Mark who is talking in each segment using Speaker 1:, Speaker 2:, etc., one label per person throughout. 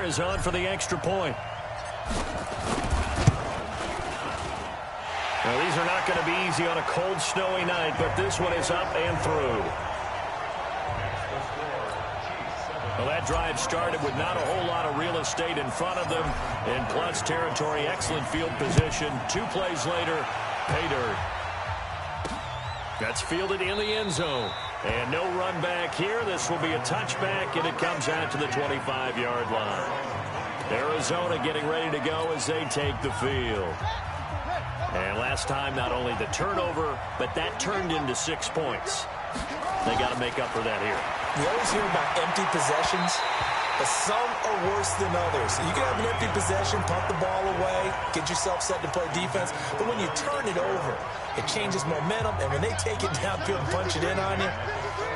Speaker 1: is on for the extra point. Now, these are not going to be easy on a cold, snowy night, but this one is up and through. Well, that drive started with not a whole lot of real estate in front of them. In plus territory, excellent field position. 2 plays later, pay dirt. That's fielded in the end zone. And no run back here. This will be a touchback, and it comes out to the 25-yard line. Arizona getting ready to go as they take the field. And last time, not only the turnover, but that turned into 6 points. They got to make up for that here.
Speaker 2: You always hear about empty possessions, but some are worse than others. You can have an empty possession, punt the ball away, get yourself set to play defense, but when you turn it over, it changes momentum, and when they take it downfield and punch it in on you,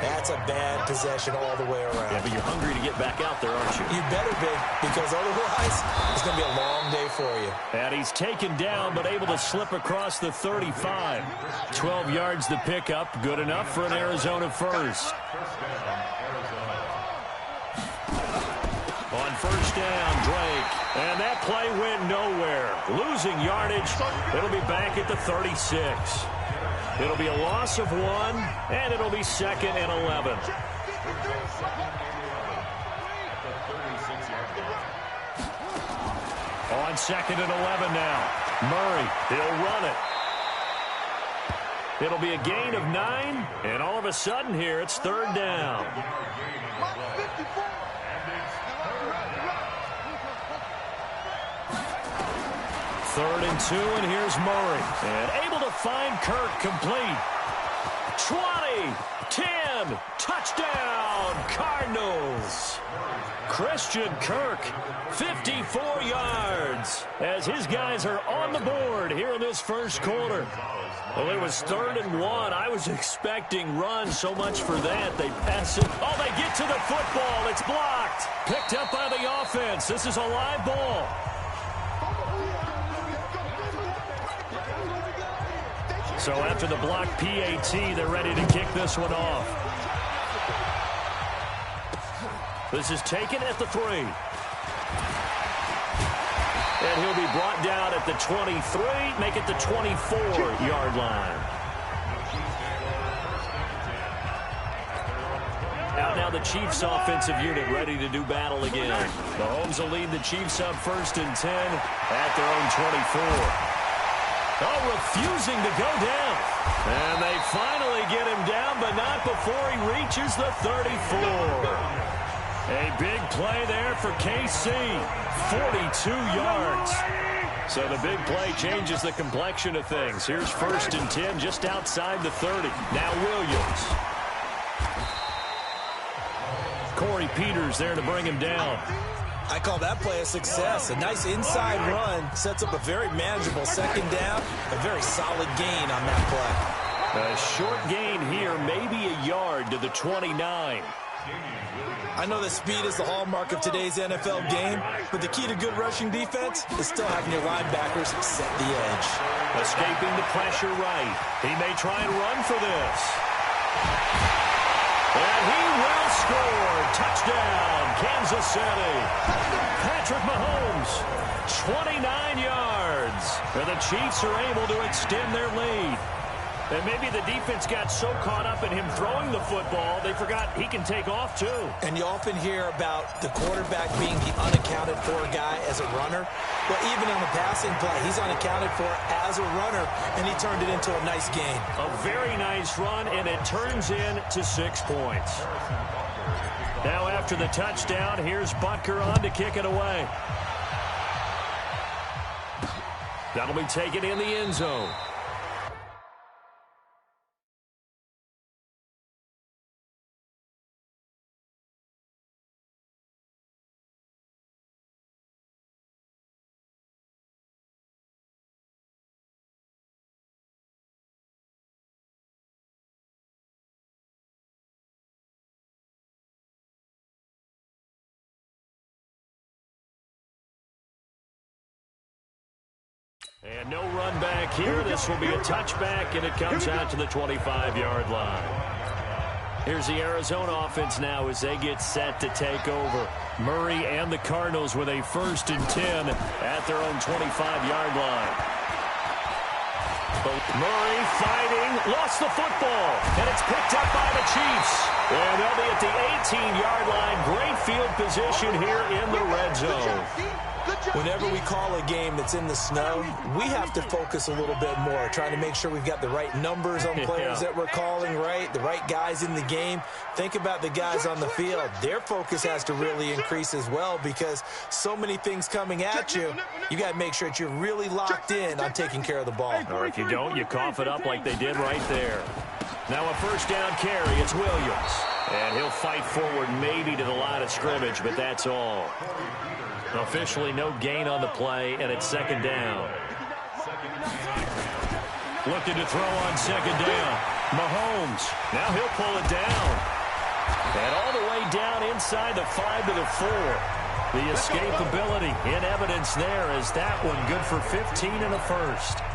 Speaker 2: that's a bad possession all the way around.
Speaker 1: Yeah, but you're hungry to get back out there, aren't you?
Speaker 2: You better be, because otherwise, it's going to be a long day for you.
Speaker 1: And he's taken down, but able to slip across the 35. 12 yards to pick up, good enough for an Arizona first. On first down, Drake. And that play went nowhere. Losing yardage. It'll be back at the 36. It'll be a loss of 1, and it'll be 2nd and 11. On 2nd and 11 now. Murray, he'll run it. It'll be a gain of 9, and all of a sudden here, it's 3rd down. Third and 2, and here's Murray. And able to find Kirk complete. 20, 10, touchdown, Cardinals. Christian Kirk, 54 yards, as his guys are on the board here in this first quarter. Well, it was 3rd and 1. I was expecting runs, so much for that. They pass it. Oh, they get to the football. It's blocked. Picked up by the offense. This is a live ball. So after the blocked PAT, they're ready to kick this one off. This is taken at the 3. And he'll be brought down at the 23, make it the 24-yard line. Out now the Chiefs offensive unit ready to do battle again. Mahomes will lead the Chiefs up 1st and 10 at their own 24. Oh, refusing to go down. And they finally get him down, but not before he reaches the 34. A big play there for KC. 42 yards. So the big play changes the complexion of things. Here's 1st and 10 just outside the 30. Now Williams. Corey Peters there to bring him down.
Speaker 2: I call that play a success. A nice inside run sets up a very manageable 2nd down. A very solid gain on that play.
Speaker 1: A short gain here, maybe a yard to the 29.
Speaker 2: I know that speed is the hallmark of today's NFL game, but the key to good rushing defense is still having your linebackers set the edge.
Speaker 1: Escaping the pressure right. He may try and run for this. And he will score. Touchdown, Kansas City. Patrick Mahomes, 29 yards. And the Chiefs are able to extend their lead. And maybe the defense got so caught up in him throwing the football, they forgot he can take off too.
Speaker 2: And you often hear about the quarterback being the unaccounted for guy as a runner. Well, even on the passing play, he's unaccounted for as a runner, and he turned it into a nice gain.
Speaker 1: A very nice run, and it turns into 6 points. Now after the touchdown, here's Butker on to kick it away. That'll be taken in the end zone. And no run back here. This will be a touchback, and it comes out to the 25-yard line. Here's the Arizona offense now as they get set to take over. Murray and the Cardinals with a 1st and 10 at their own 25-yard line. Murray fighting, lost the football, and it's picked up by the Chiefs. And they'll be at the 18-yard line. Great field position here in the red zone.
Speaker 2: Whenever we call a game that's in the snow, we have to focus a little bit more, trying to make sure we've got the right numbers on players that we're calling, right? The right guys in the game. Think about the guys on the field. Their focus has to really increase as well because so many things coming at you. You got to make sure that you're really locked in on taking care of the ball.
Speaker 1: Or if you don't, you cough it up like they did right there. Now a 1st down carry. It's Williams. And he'll fight forward maybe to the line of scrimmage, but that's all. Officially no gain on the play, and it's 2nd down. Looking to throw on 2nd down. Mahomes. Now he'll pull it down. And all the way down inside the 5 to the 4. The escapability in evidence there as that one good for 15 and a 1st.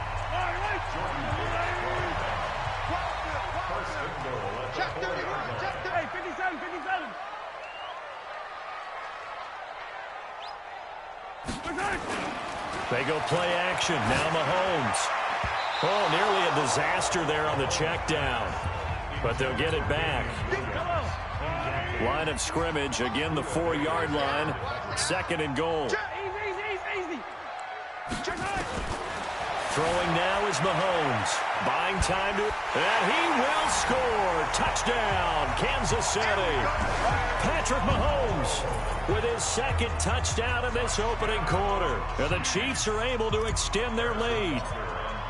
Speaker 1: They go play action. Now Mahomes. Oh, nearly a disaster there on the check down. But they'll get it back. Line of scrimmage. Again, the 4-yard line. 2nd and goal. Throwing now is Mahomes. Buying time to... And he will score. Touchdown, Kansas City. Patrick Mahomes with his 2nd touchdown in this opening quarter. And the Chiefs are able to extend their lead.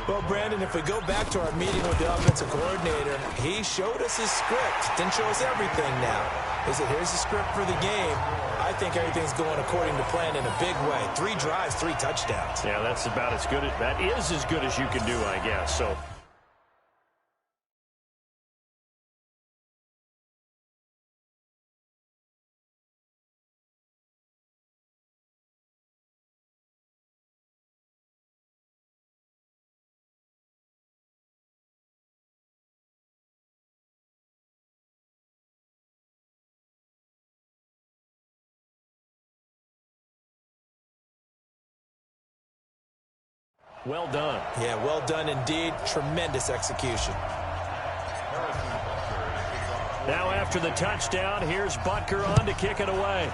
Speaker 2: Well, Brandon, if we go back to our meeting with the offensive coordinator, he showed us his script. Didn't show us everything now. He said, here's the script for the game. I think everything's going according to plan in a big way. 3 drives, 3 touchdowns.
Speaker 1: Yeah, that's about as good. That is as good as you can do, I guess. So. Well done.
Speaker 2: Yeah, well done indeed. Tremendous execution.
Speaker 1: Now after the touchdown, here's Butker on to kick it away.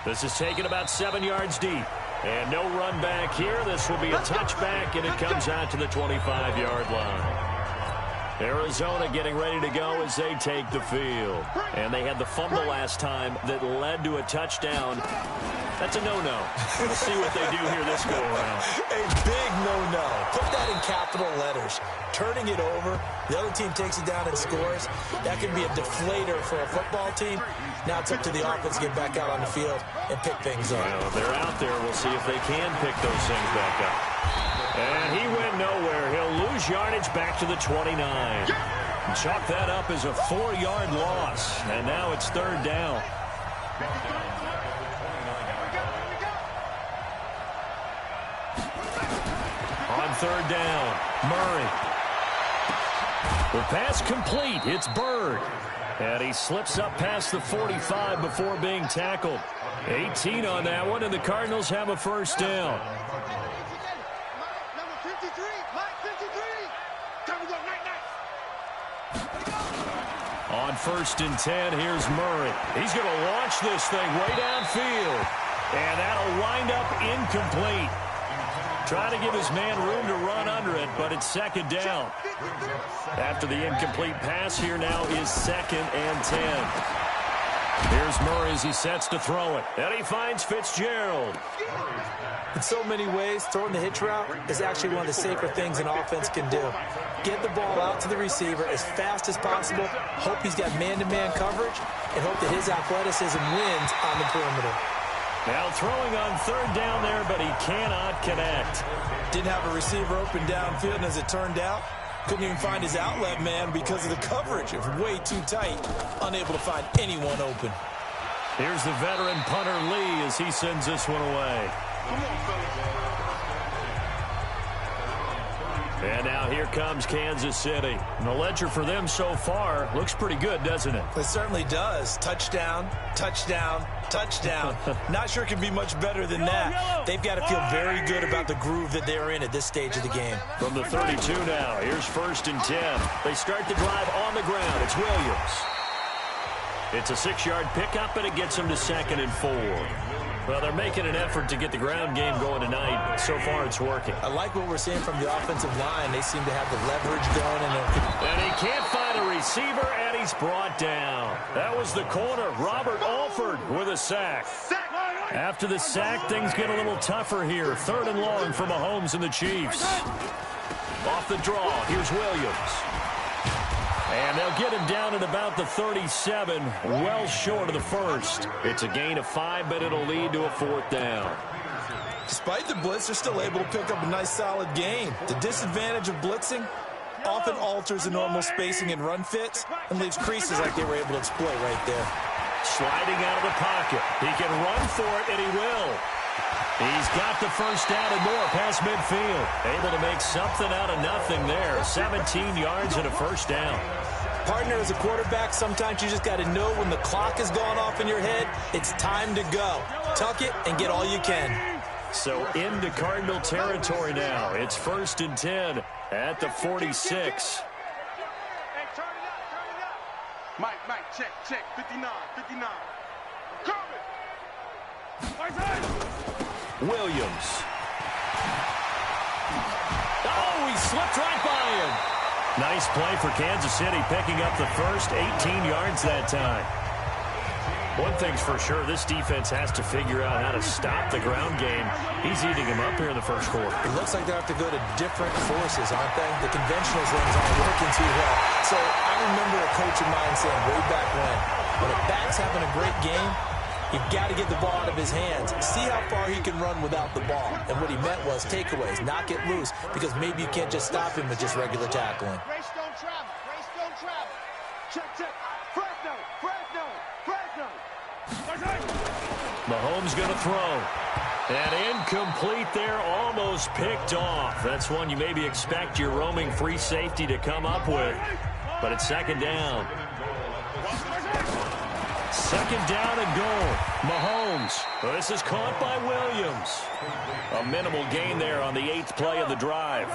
Speaker 1: This is taken about 7 yards deep. And no run back here. This will be a touchback, and it comes out to the 25-yard line. Arizona getting ready to go as they take the field. And they had the fumble last time that led to a touchdown. That's a no-no. We'll see what they do here this go-around.
Speaker 2: A big no-no. Put that in capital letters. Turning it over, the other team takes it down and scores. That can be a deflator for a football team. Now it's up to the offense to get back out on the field and pick things up.
Speaker 1: Well, if they're out there, we'll see if they can pick those things back up. And he went nowhere. He'll lose yardage back to the 29. Chalk that up as a 4-yard loss. And now it's 3rd down. On 3rd down, Murray. The pass complete. It's Bird. And he slips up past the 45 before being tackled. 18 on that one, and the Cardinals have a 1st down. On 1st and 10, here's Murray. He's going to launch this thing way downfield. And that'll wind up incomplete. Trying to give his man room to run under it, but it's 2nd down. After the incomplete pass, here now is 2nd and 10. Here's Murray as he sets to throw it. And he finds Fitzgerald.
Speaker 2: In so many ways, throwing the hitch route is actually one of the safer things an offense can do. Get the ball out to the receiver as fast as possible, hope he's got man-to-man coverage, and hope that his athleticism wins on the perimeter.
Speaker 1: Now throwing on 3rd down there, but he cannot connect.
Speaker 2: Didn't have a receiver open downfield, and as it turned out, couldn't even find his outlet man because of the coverage. It was way too tight, unable to find anyone open.
Speaker 1: Here's the veteran punter Lee as he sends this one away. And now here comes Kansas City. And the ledger for them so far looks pretty good, doesn't it?
Speaker 2: It certainly does. Touchdown, touchdown, touchdown. Not sure it can be much better than that. They've got to feel very good about the groove that they're in at this stage of the game.
Speaker 1: From the 32 now, here's 1st and 10. They start the drive on the ground. It's Williams. It's a 6-yard pickup, and it gets them to 2nd and 4. Well, they're making an effort to get the ground game going tonight. So far, it's working.
Speaker 2: I like what we're seeing from the offensive line. They seem to have the leverage going.
Speaker 1: And he can't find a receiver, and he's brought down. That was the corner, Robert Alford, with a sack. After the sack, things get a little tougher here. 3rd and long for Mahomes and the Chiefs. Off the draw, here's Williams. And they'll get him down at about the 37, well short of the first. It's a gain of 5, but it'll lead to a 4th down.
Speaker 2: Despite the blitz, they're still able to pick up a nice, solid gain. The disadvantage of blitzing often alters the normal spacing and run fits and leaves creases like they were able to exploit right there.
Speaker 1: Sliding out of the pocket. He can run for it, and he will. He's got the first down and more past midfield. Able to make something out of nothing there. 17 yards and a first down.
Speaker 2: Partner, as a quarterback, sometimes you just got to know when the clock has gone off in your head, it's time to go. Tuck it and get all you can.
Speaker 1: So into Cardinal territory now. It's 1st and 10 at the 46.
Speaker 3: Mike, check, 59.
Speaker 1: Williams. Oh, he slipped right by him. Nice play for Kansas City, picking up the first 18 yards that time. One thing's for sure, this defense has to figure out how to stop the ground game. He's eating him up here in the first quarter.
Speaker 2: It looks like they have to go to different forces, aren't they? The conventional things aren't working too well. So I remember a coach of mine saying way back when a back's having a great game, you've got to get the ball out of his hands. See how far he can run without the ball. And what he meant was takeaways, not get loose, because maybe you can't just stop him with just regular tackling.
Speaker 3: Race don't travel. Check. Fresno.
Speaker 1: Mahomes going to throw. And incomplete there, almost picked off. That's one you maybe expect your roaming free safety to come up with. But it's 2nd down. 2nd down and goal. Mahomes. This is caught by Williams. A minimal gain there on the 8th play of the drive.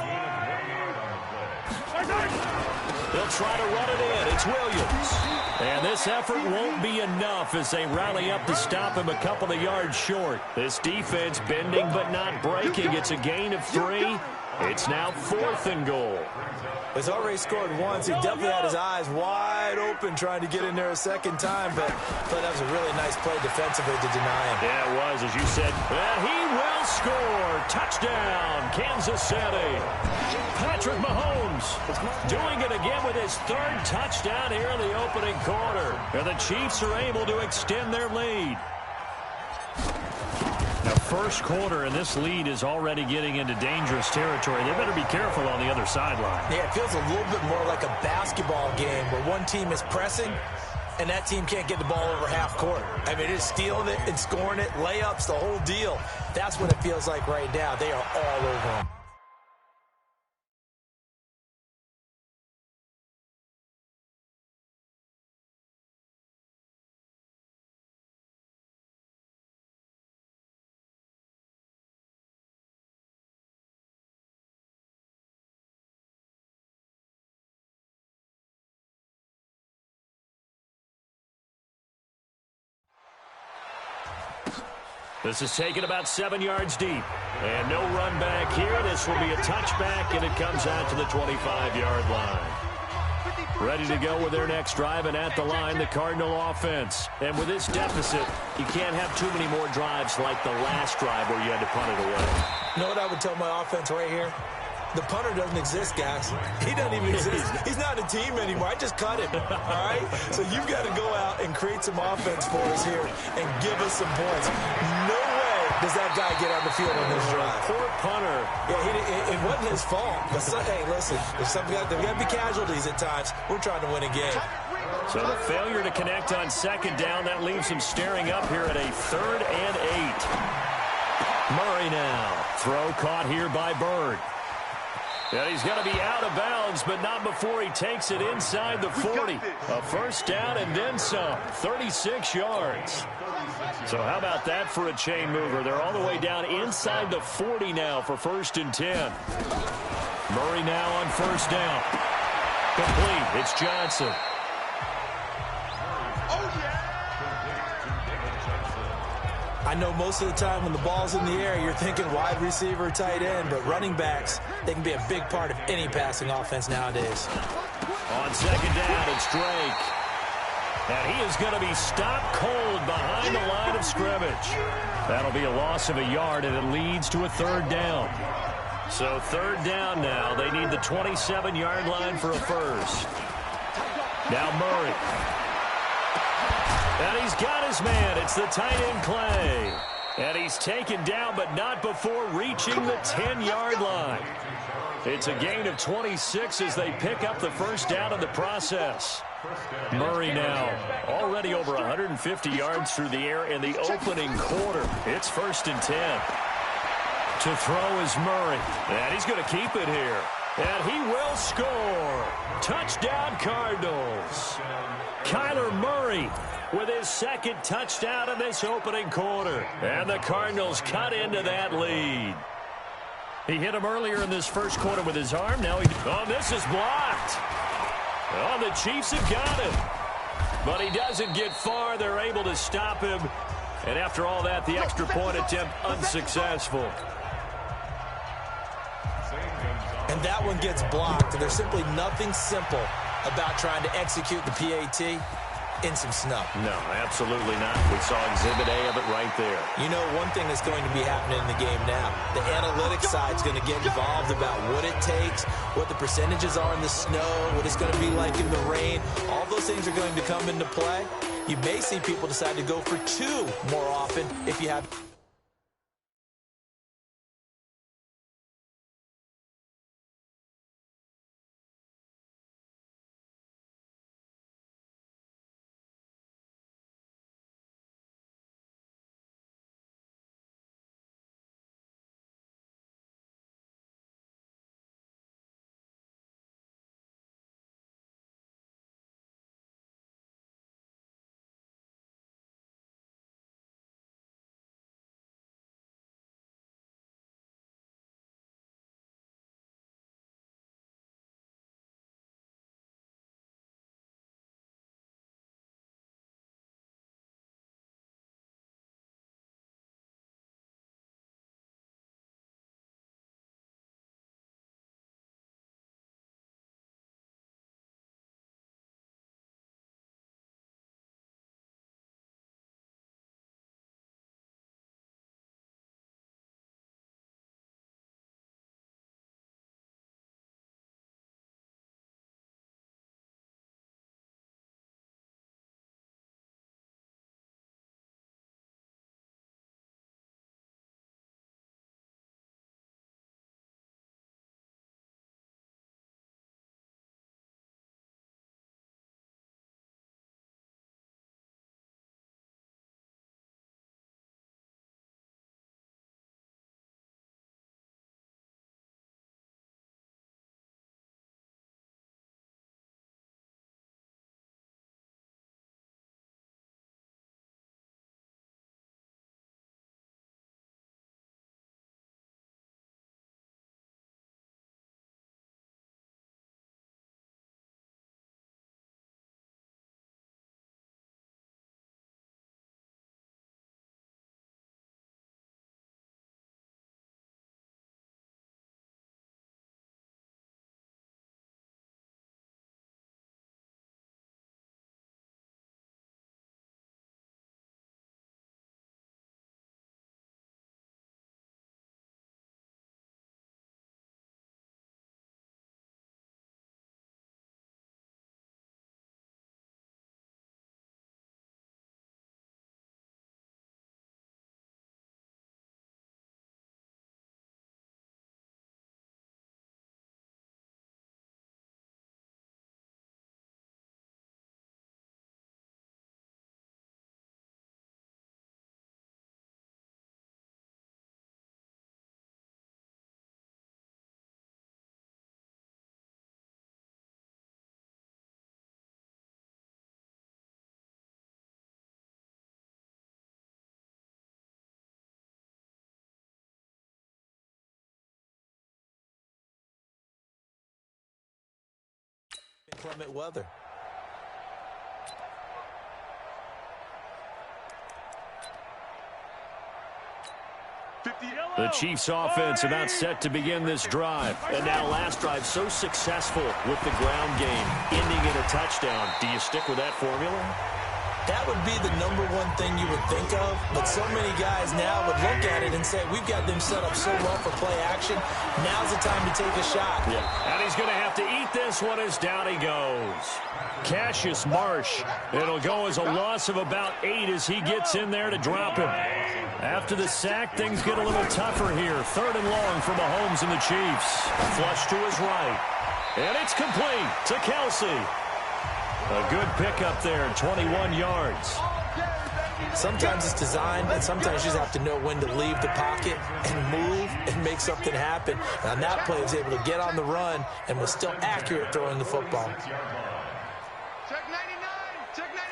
Speaker 1: They'll try to run it in. It's Williams. And this effort won't be enough as they rally up to stop him a couple of yards short. This defense bending but not breaking. It's a gain of 3. It's now 4th and goal.
Speaker 2: He's already scored once. He definitely had his eyes wide open trying to get in there a second time, but that was a really nice play defensively to deny him.
Speaker 1: Yeah, it was, as you said. And he will score. Touchdown, Kansas City. Patrick Mahomes doing it again with his 3rd touchdown here in the opening quarter. And the Chiefs are able to extend their lead. Now, first quarter, and this lead is already getting into dangerous territory. They better be careful on the other sideline.
Speaker 2: Yeah, it feels a little bit more like a basketball game where one team is pressing and that team can't get the ball over half court. I mean, it's stealing it and scoring it, layups, the whole deal. That's what it feels like right now. They are all over them.
Speaker 1: This is taken about 7 yards deep. And no run back here. This will be a touchback, and it comes out to the 25-yard line. Ready to go with their next drive, and at the line, the Cardinal offense. And with this deficit, you can't have too many more drives like the last drive where you had to punt it away.
Speaker 2: You know what I would tell my offense right here? The punter doesn't exist, guys. He doesn't even exist. He's not a team anymore. I just cut him, all right? So you've got to go out and create some offense for us here and give us some points. No way does that guy get on the field on this drive.
Speaker 1: Poor punter.
Speaker 2: Yeah, it wasn't his fault. But hey, listen, there's got to be casualties at times. We're trying to win a game.
Speaker 1: So the failure to connect on 2nd down, that leaves him staring up here at a 3rd and 8. Murray now. Throw caught here by Bird. And he's going to be out of bounds, but not before he takes it inside the 40. A first down and then some, 36 yards. So how about that for a chain mover? They're all the way down inside the 40 now for 1st and 10. Murray now on first down. Complete. It's Johnson.
Speaker 2: I know most of the time when the ball's in the air, you're thinking wide receiver, tight end, but running backs, they can be a big part of any passing offense nowadays.
Speaker 1: On second down, it's Drake. And he is going to be stopped cold behind the line of scrimmage. That'll be a loss of a yard, and it leads to a 3rd down. So 3rd down now. They need the 27-yard line for a first. Now Murray. And he's got his man. It's the tight end Clay. And he's taken down, but not before reaching the 10-yard line. It's a gain of 26 as they pick up the first down in the process. Murray now already over 150 yards through the air in the opening quarter. It's 1st and 10. To throw is Murray. And he's going to keep it here. And he will score. Touchdown Cardinals. Kyler Murray with his 2nd touchdown in this opening quarter. And the Cardinals cut into that lead. He hit him earlier in this first quarter with his arm. Now this is blocked. Oh, the Chiefs have got him. But he doesn't get far. They're able to stop him. And after all that, the extra point attempt unsuccessful.
Speaker 2: And that one gets blocked. There's simply nothing simple about trying to execute the PAT in some snow.
Speaker 1: No, absolutely not. We saw Exhibit A of it right there.
Speaker 2: You know, one thing that's going to be happening in the game now, the analytics side's going to get involved about what it takes, what the percentages are in the snow, what it's going to be like in the rain. All those things are going to come into play. You may see people decide to go for 2 more often if you have inclement weather.
Speaker 1: The Chiefs offense about set to begin this drive. And now last drive so successful with the ground game, ending in a touchdown. Do you stick with that formula?
Speaker 2: That would be the number one thing you would think of, but so many guys now would look at it and say, we've got them set up so well for play action. Now's the time to take a shot.
Speaker 1: Yeah. And he's going to have to eat this one as down he goes. Cassius Marsh. It'll go as a loss of about 8 as he gets in there to drop him. After the sack, things get a little tougher here. 3rd and long for Mahomes and the Chiefs. Flush to his right. And it's complete to Kelsey. A good pickup there, 21 yards.
Speaker 2: Sometimes it's designed, and sometimes you just have to know when to leave the pocket and move and make something happen. And on that play, he was able to get on the run and was still accurate throwing the football.
Speaker 3: Check 99. Check 99.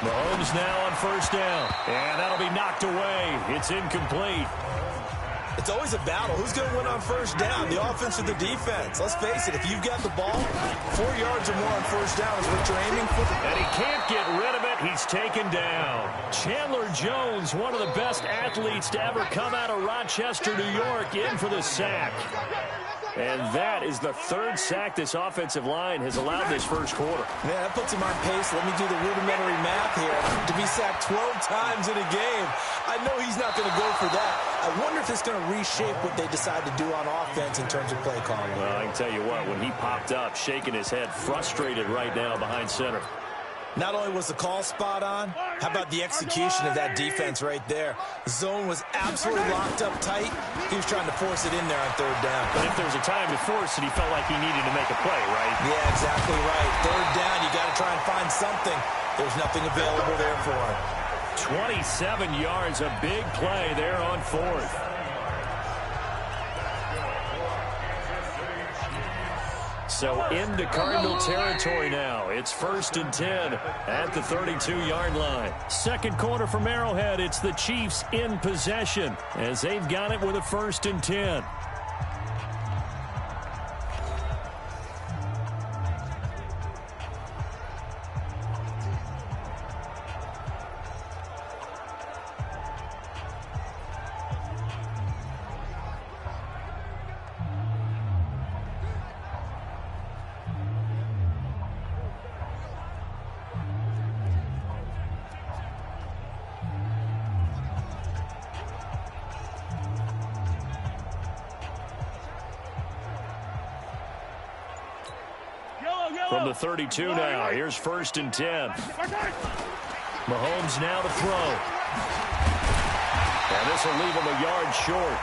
Speaker 1: Mahomes now on 1st down. And that'll be knocked away. It's incomplete.
Speaker 2: It's always a battle. Who's going to win on 1st down, the offense or the defense? Let's face it, if you've got the ball, 4 yards or more on 1st down is what you're aiming for.
Speaker 1: And he can't get rid of it. He's taken down. Chandler Jones, one of the best athletes to ever come out of Rochester, New York, in for the sack. And that is the 3rd sack this offensive line has allowed this first quarter.
Speaker 2: Man, that puts him on pace. Let me do the rudimentary math here. To be sacked 12 times in a game, I know he's not going to go for that. I wonder if it's going to reshape what they decide to do on offense in terms of play calling.
Speaker 1: Well, I can tell you what, when he popped up, shaking his head, frustrated right now behind center.
Speaker 2: Not only was the call spot on, how about the execution of that defense right there? The zone was absolutely locked up tight. He was trying to force it in there on 3rd down.
Speaker 1: But if there was a time to force it, he felt like he needed to make a play, right?
Speaker 2: Yeah, exactly right. 3rd down, you got to try and find something. There's nothing available there for him.
Speaker 1: 27 yards, a big play there on 4th. So into Cardinal territory now. It's 1st and 10 at the 32-yard line. 2nd quarter from Arrowhead. It's the Chiefs in possession as they've got it with a 1st and 10. From the 32 now, here's 1st and 10. Mahomes now to throw. And this will leave him a yard short.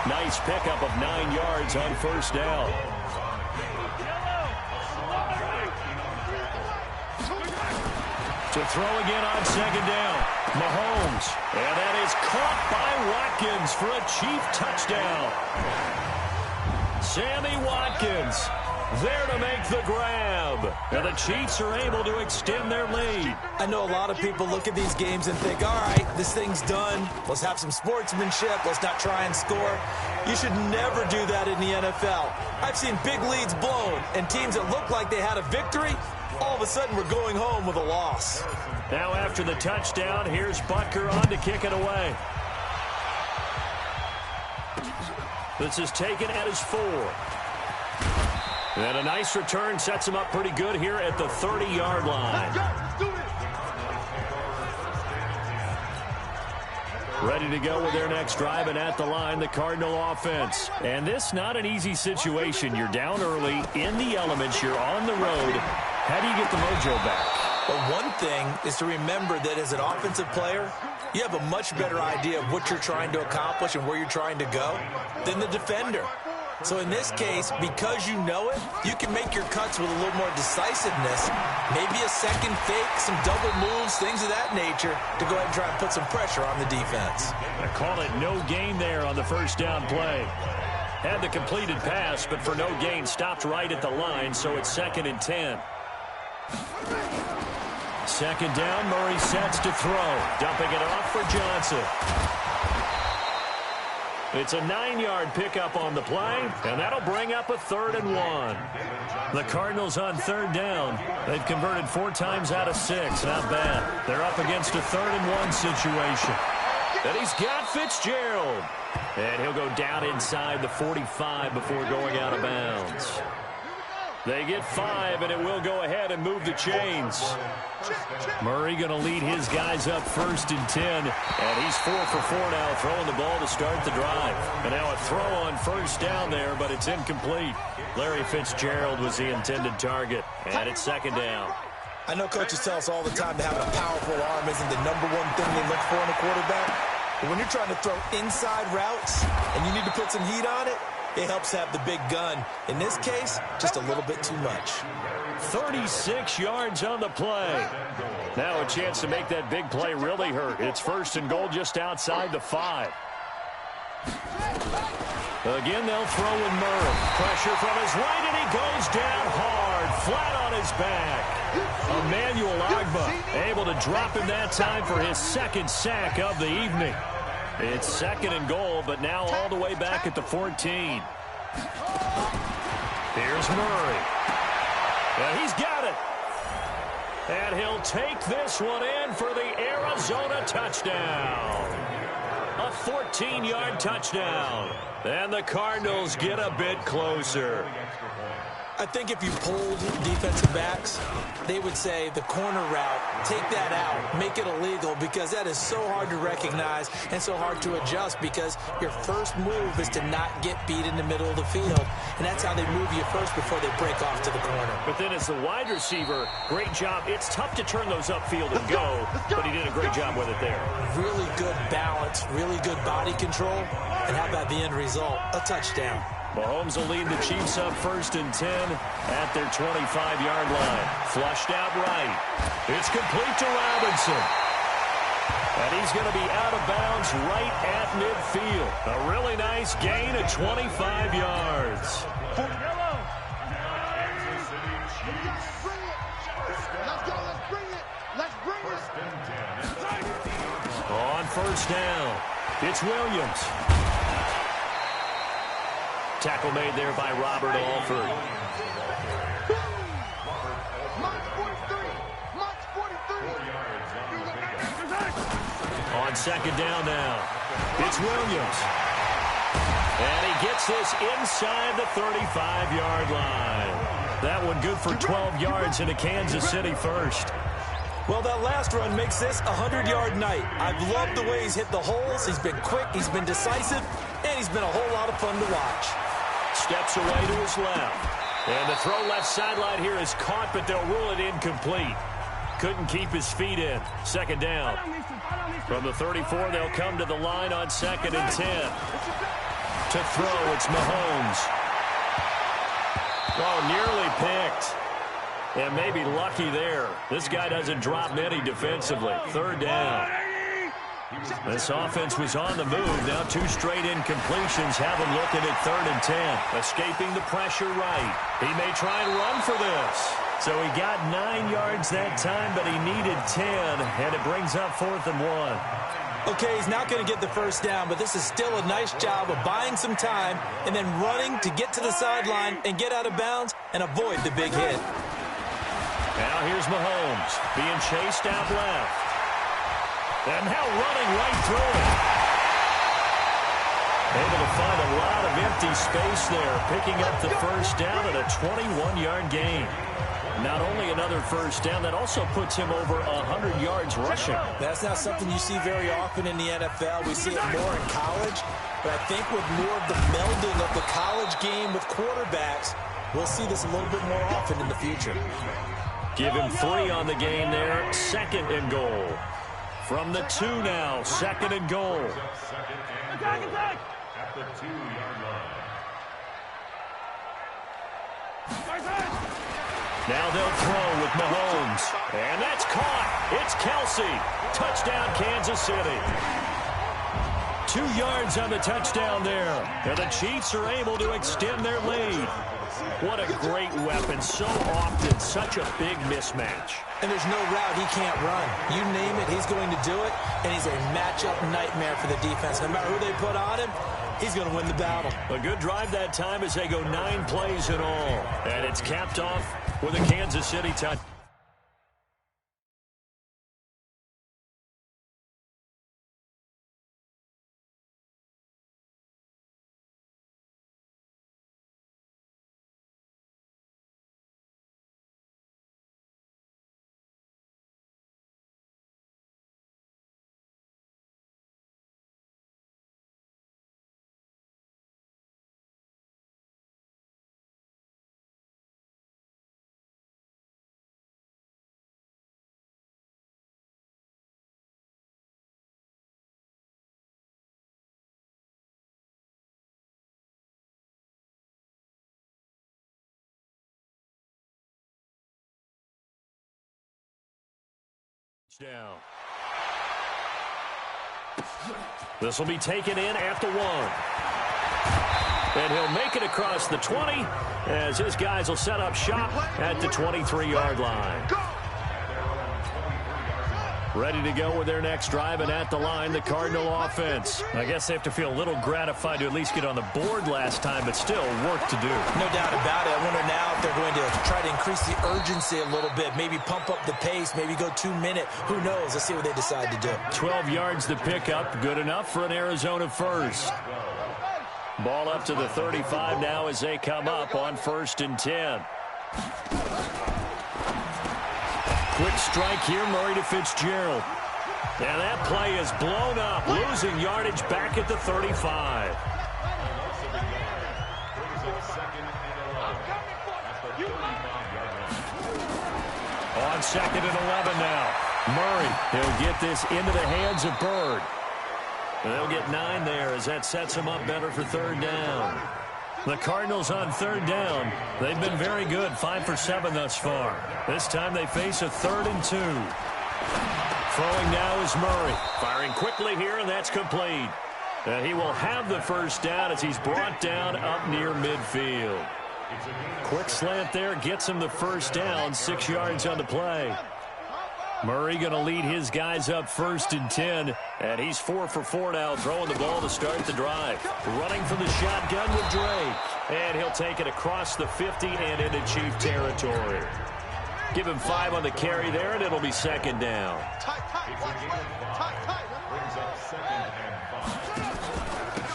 Speaker 1: Nice pickup of 9 yards on 1st down. To throw again on 2nd down. Mahomes. And that is caught by Watkins for a Chief touchdown. Sammy Watkins there to make the grab. And the Chiefs are able to extend their lead.
Speaker 2: I know a lot of people look at these games and think, all right, this thing's done. Let's have some sportsmanship. Let's not try and score. You should never do that in the NFL. I've seen big leads blown, and teams that look like they had a victory, all of a sudden we're going home with a loss.
Speaker 1: Now after the touchdown, here's Butker on to kick it away. This is taken at his 4. And a nice return sets him up pretty good here at the 30-yard line. Ready to go with their next drive, and at the line, the Cardinal offense. And this not an easy situation. You're down early, in the elements, you're on the road. How do you get the mojo back?
Speaker 2: Well, one thing is to remember that as an offensive player, you have a much better idea of what you're trying to accomplish and where you're trying to go than the defender. So in this case, because you know it, you can make your cuts with a little more decisiveness, maybe a second fake, some double moves, things of that nature, to go ahead and try and put some pressure on the defense.
Speaker 1: I call it no gain there on the 1st down play. Had the completed pass, but for no gain, stopped right at the line, so it's 2nd and 10. 2nd down, Murray sets to throw, dumping it off for Johnson. It's a 9-yard pickup on the play, and that'll bring up a 3rd and 1. The Cardinals on 3rd down. They've converted 4 times out of 6. Not bad. They're up against a 3rd and 1 situation. And he's got Fitzgerald. And he'll go down inside the 45 before going out of bounds. They get 5, and it will go ahead and move the chains. Murray going to lead his guys up 1st and 10, and he's 4 for 4 now, throwing the ball to start the drive. And now a throw on 1st down there, but it's incomplete. Larry Fitzgerald was the intended target, and it's 2nd down.
Speaker 2: I know coaches tell us all the time that having a powerful arm isn't the #1 thing they look for in a quarterback. But when you're trying to throw inside routes and you need to put some heat on it, it helps have the big gun. In this case, just a little bit too much.
Speaker 1: 36 yards on the play. Now a chance to make that big play really hurt. It's 1st and goal just outside the 5. Again, they'll throw in Murray. Pressure from his right, and he goes down hard, flat on his back. Emmanuel Agba able to drop him that time for his 2nd sack of the evening. It's 2nd and goal, but now all the way back at the 14. Here's Murray. And he's got it. And he'll take this one in for the Arizona touchdown. A 14-yard touchdown. And the Cardinals get a bit closer.
Speaker 2: I think if you polled defensive backs, they would say the corner route, take that out, make it illegal, because that is so hard to recognize and so hard to adjust, because your first move is to not get beat in the middle of the field. And that's how they move you first before they break off to the corner.
Speaker 1: But then as the wide receiver, great job. It's tough to turn those upfield and go, but he did a great job with it there.
Speaker 2: Really good balance, really good body control. And how about the end result? A touchdown.
Speaker 1: Mahomes will lead the Chiefs up 1st and 10 at their 25-yard line. Flushed out right. It's complete to Robinson. And he's going to be out of bounds right at midfield. A really nice gain of 25 yards. On 1st down, it's Williams. Tackle made there by Robert Alford. On 2nd down now, it's Williams. And he gets this inside the 35-yard line. That one good for 12 yards into Kansas City 1st.
Speaker 2: Well, that last run makes this a 100-yard night. I've loved the way he's hit the holes. He's been quick, he's been decisive, and he's been a whole lot of fun to watch. Steps away to his left.
Speaker 1: And the throw left sideline here is caught, but they'll rule it incomplete. Couldn't keep his feet in. 2nd down. From the 34, they'll come to the line on 2nd and 10. To throw, it's Mahomes. Oh, nearly picked. And maybe lucky there. This guy doesn't drop many defensively. 3rd down. This offense was on the move. Now 2 straight incompletions have him looking at 3rd and 10. Escaping the pressure right. He may try and run for this. So he got 9 yards that time, but he needed 10, and it brings up 4th and 1.
Speaker 2: Okay, he's not going to get the 1st down, but this is still a nice job of buying some time and then running to get to the sideline and get out of bounds and avoid the big hit.
Speaker 1: Now here's Mahomes being chased out left. And now running right through it. Able to find a lot of empty space there, picking up the 1st down at a 21-yard gain. Not only another 1st down, that also puts him over 100 yards rushing.
Speaker 2: That's not something you see very often in the NFL. We see it more in college. But I think with more of the melding of the college game with quarterbacks, we'll see this a little bit more often in the future.
Speaker 1: Give him 3 on the game there. 2nd and goal. From the 2 now, 2nd and goal.
Speaker 3: Attack! At the 2-yard line.
Speaker 1: Now they'll throw with Mahomes. And that's caught. It's Kelsey. Touchdown, Kansas City. 2 yards on the touchdown there. And the Chiefs are able to extend their lead. What a great weapon. So often, such a big mismatch.
Speaker 2: And there's no route he can't run. You name it, he's going to do it. And he's a matchup nightmare for the defense. No matter who they put on him, he's going to win the battle.
Speaker 1: A good drive that time as they go 9 plays in all. And it's capped off with a Kansas City touchdown. Down. This will be taken in at the 1. And he'll make it across the 20 as his guys will set up shop at the 23-yard line. Ready to go with their next drive, and at the line, the Cardinal offense. I guess they have to feel a little gratified to at least get on the board last time, but still work to do.
Speaker 2: No doubt about it. I wonder now if they're going to try to increase the urgency a little bit, maybe pump up the pace, maybe go 2-minute. Who knows? Let's see what they decide to do.
Speaker 1: 12 yards to pick up. Good enough for an Arizona first. Ball up to the 35 now as they come up on 1st and 10. Quick strike here, Murray to Fitzgerald. And that play is blown up, losing yardage back at the 35. On 2nd and 11 now. Murray, he'll get this into the hands of Bird. And they'll get 9 there as that sets him up better for 3rd down. The Cardinals on 3rd down. They've been very good, 5 for 7 thus far. This time they face a 3rd and 2. Throwing now is Murray. Firing quickly here, and that's complete. And he will have the 1st down as he's brought down up near midfield. Quick slant there, gets him the 1st down, 6 yards on the play. Murray going to lead his guys up 1st and 10, and he's 4 for 4 now, throwing the ball to start the drive. Running from the shotgun with Drake, and he'll take it across the 50 and into Chief territory. Give him 5 on the carry there, and it'll be 2nd down.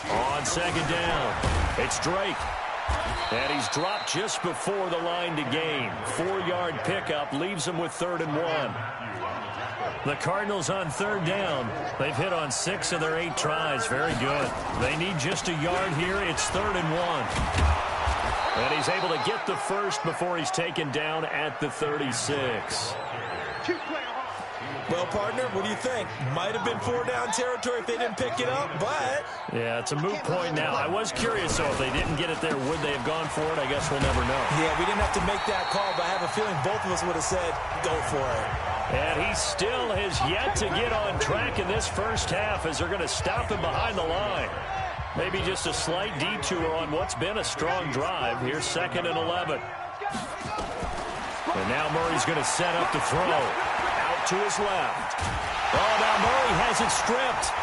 Speaker 1: On 2nd down, it's Drake. And he's dropped just before the line to gain. 4-yard pickup leaves him with 3rd and 1. The Cardinals on 3rd down. They've hit on 6 of their 8 tries. Very good. They need just a yard here. It's 3rd and 1. And he's able to get the 1st before he's taken down at the 36.
Speaker 2: Well, partner, what do you think? Might have been 4-down territory if they didn't pick it up, but...
Speaker 1: Yeah, it's a moot point now. I was curious, though, if they didn't get it there, would they have gone for it? I guess we'll never know.
Speaker 2: Yeah, we didn't have to make that call, but I have a feeling both of us would have said, go for it.
Speaker 1: And he still has yet to get on track in this 1st half as they're going to stop him behind the line. Maybe just a slight detour on what's been a strong drive. Here's 2nd and 11. And now Murray's going to set up to throw. Out to his left. Oh, now Murray has it stripped.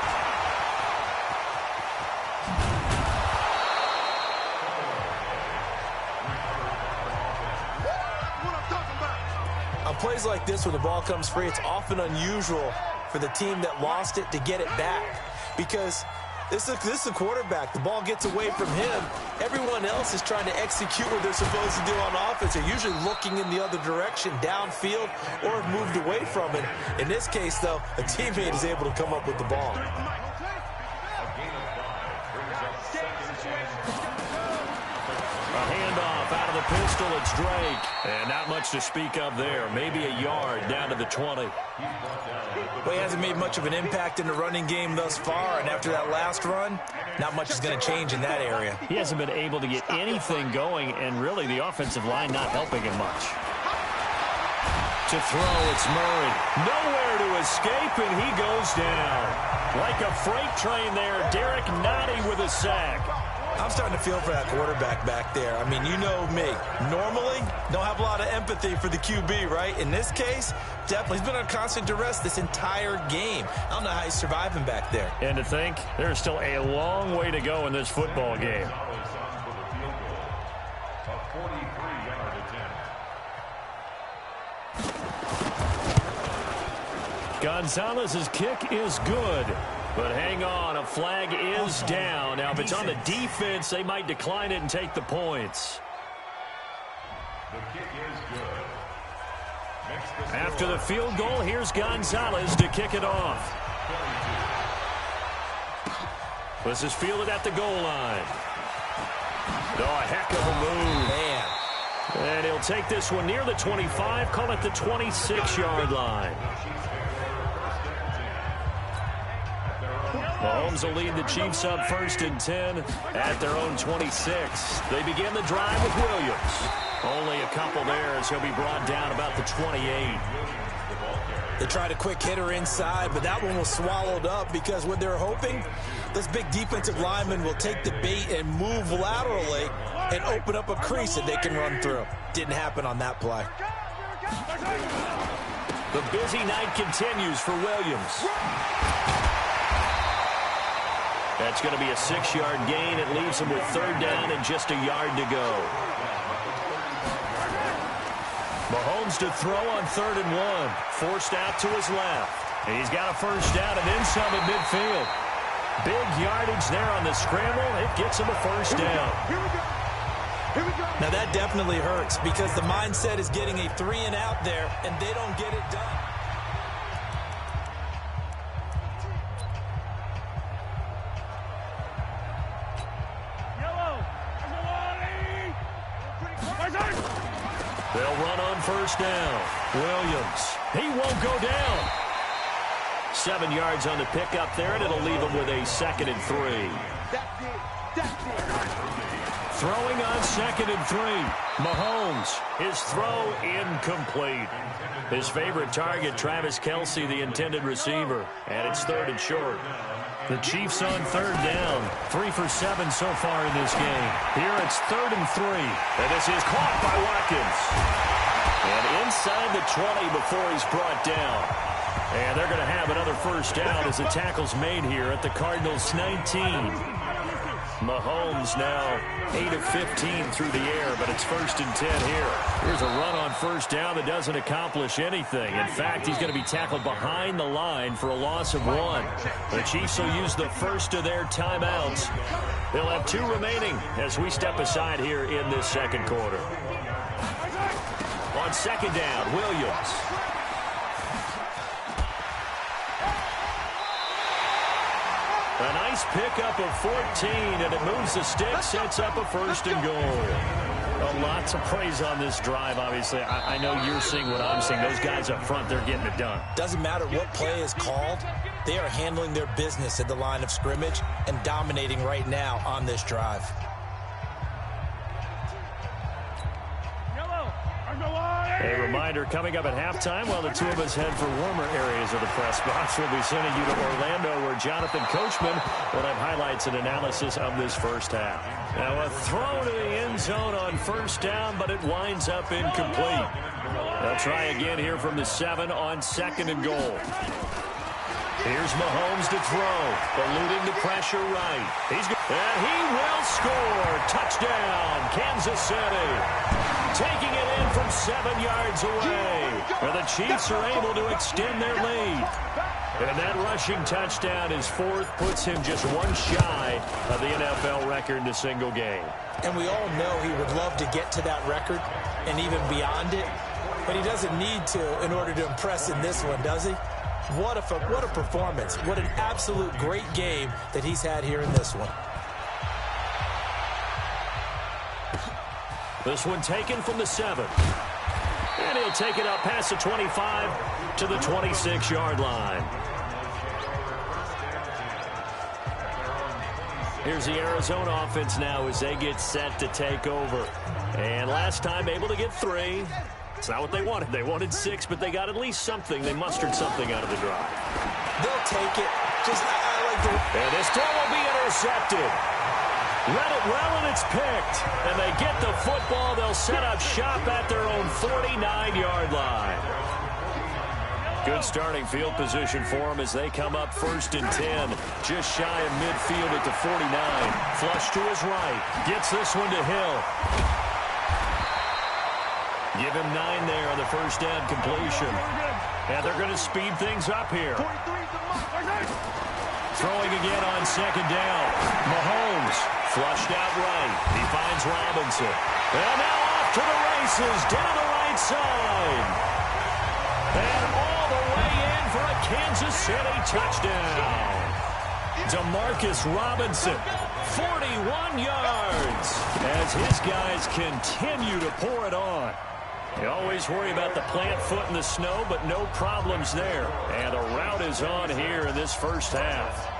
Speaker 2: On plays like this, when the ball comes free, it's often unusual for the team that lost it to get it back. Because this is a quarterback. The ball gets away from him. Everyone else is trying to execute what they're supposed to do on offense. They're usually looking in the other direction, downfield, or have moved away from it. In this case, though, a teammate is able to come up with the ball.
Speaker 1: A handoff out of the pistol. It's Drake. And not much to speak of there. Maybe a yard down to the 20.
Speaker 2: Well, he hasn't made much of an impact in the running game thus far, and after that last run, not much is going to change in that area.
Speaker 1: He hasn't been able to get anything going, and really the offensive line not helping him much. To throw, it's Murray. Nowhere to escape, and he goes down. Like a freight train there, Derek Nottie with a sack.
Speaker 2: I'm starting to feel for that quarterback back there. I mean, you know me. Normally, don't have a lot of empathy for the QB, right? In this case, definitely. He's been on constant duress this entire game. I don't know how he's surviving back there.
Speaker 1: And to think, there's still a long way to go in this football game. Gonzalez's kick is good. But hang on, a flag is down. Now, if it's on the defense, they might decline it and take the points.
Speaker 3: The kick is good.
Speaker 1: After the field goal, here's Gonzalez to kick it off. This is fielded at the goal line. Oh, a heck of a move.
Speaker 2: Man.
Speaker 1: And he'll take this one near the 25, call it the 26-yard line. Mahomes will lead the Chiefs up 1st and 10 at their own 26. They begin the drive with Williams. Only a couple there as he'll be brought down about the 28.
Speaker 2: They tried a quick hitter inside, but that one was swallowed up because what they're hoping, this big defensive lineman will take the bait and move laterally and open up a crease that they can run through. Didn't happen on that play.
Speaker 1: The busy night continues for Williams. That's going to be a 6-yard gain. It leaves him with 3rd down and just a yard to go. Mahomes to throw on 3rd and 1. Forced out to his left. And he's got a 1st down and then some at midfield. Big yardage there on the scramble. It gets him a 1st down.
Speaker 2: Now that definitely hurts because the mindset is getting a 3 and out there, and they don't get it done.
Speaker 1: They'll run on 1st down. Williams, he won't go down. 7 yards on the pickup there, and it'll leave him with a 2nd and 3. Throwing on 2nd and 3. Mahomes, his throw incomplete. His favorite target, Travis Kelce, the intended receiver, and it's 3rd and short. The Chiefs on 3rd down. 3 for 7 so far in this game. Here it's 3rd and 3. And this is caught by Watkins. And inside the 20 before he's brought down. And they're going to have another 1st down as the tackle's made here at the Cardinals' 19. Mahomes now 8 of 15 through the air, but it's 1st and 10 here. Here's a run on 1st down that doesn't accomplish anything. In fact, he's going to be tackled behind the line for a loss of 1. The Chiefs will use the first of their timeouts. They'll have 2 remaining as we step aside here in this 2nd quarter. On 2nd down, Williams. A nice pickup of 14, and it moves the stick, sets up a 1st and goal. Lots of praise on this drive, obviously. I know you're seeing what I'm seeing. Those guys up front, they're getting it done.
Speaker 2: Doesn't matter what play is called. They are handling their business at the line of scrimmage and dominating right now on this drive.
Speaker 1: A reminder, coming up at halftime, while the two of us head for warmer areas of the press box, we'll be sending you to Orlando, where Jonathan Coachman will have highlights and analysis of this 1st half. Now a throw to the end zone on 1st down, but it winds up incomplete. They'll try again here from the 7 on 2nd and goal. Here's Mahomes to throw, eluding the pressure right. And he will score. Touchdown, Kansas City. Taking it in from 7 yards away. And the Chiefs are able to extend their lead. And that rushing touchdown is 4th, puts him just 1 shy of the NFL record in a single game.
Speaker 2: And we all know he would love to get to that record and even beyond it. But he doesn't need to in order to impress in this one, does he? What a performance. What an absolute great game that he's had here in this one.
Speaker 1: This one taken from the 7. And he'll take it up past the 25 to the 26-yard line. Here's the Arizona offense now as they get set to take over. And last time able to get 3. It's not what they wanted. They wanted 6, but they got at least something. They mustered something out of the drive.
Speaker 2: They'll take it. I like the...
Speaker 1: And this throw will be intercepted. Read it well, and it's picked. And they get the football. They'll set up shop at their own 49-yard line. Good starting field position for them as they come up 1st and 10. Just shy of midfield at the 49. Flush to his right. Gets this one to Hill. Give him 9 there on the first down completion. And they're going to speed things up here. Throwing again on 2nd down. Mahomes flushed out right. He finds Robinson. And now off to the races down the right side. And all the way in for a Kansas City touchdown. Demarcus Robinson, 41 yards, as his guys continue to pour it on. You always worry about the plant foot in the snow, but no problems there. And the route is on here in this first half.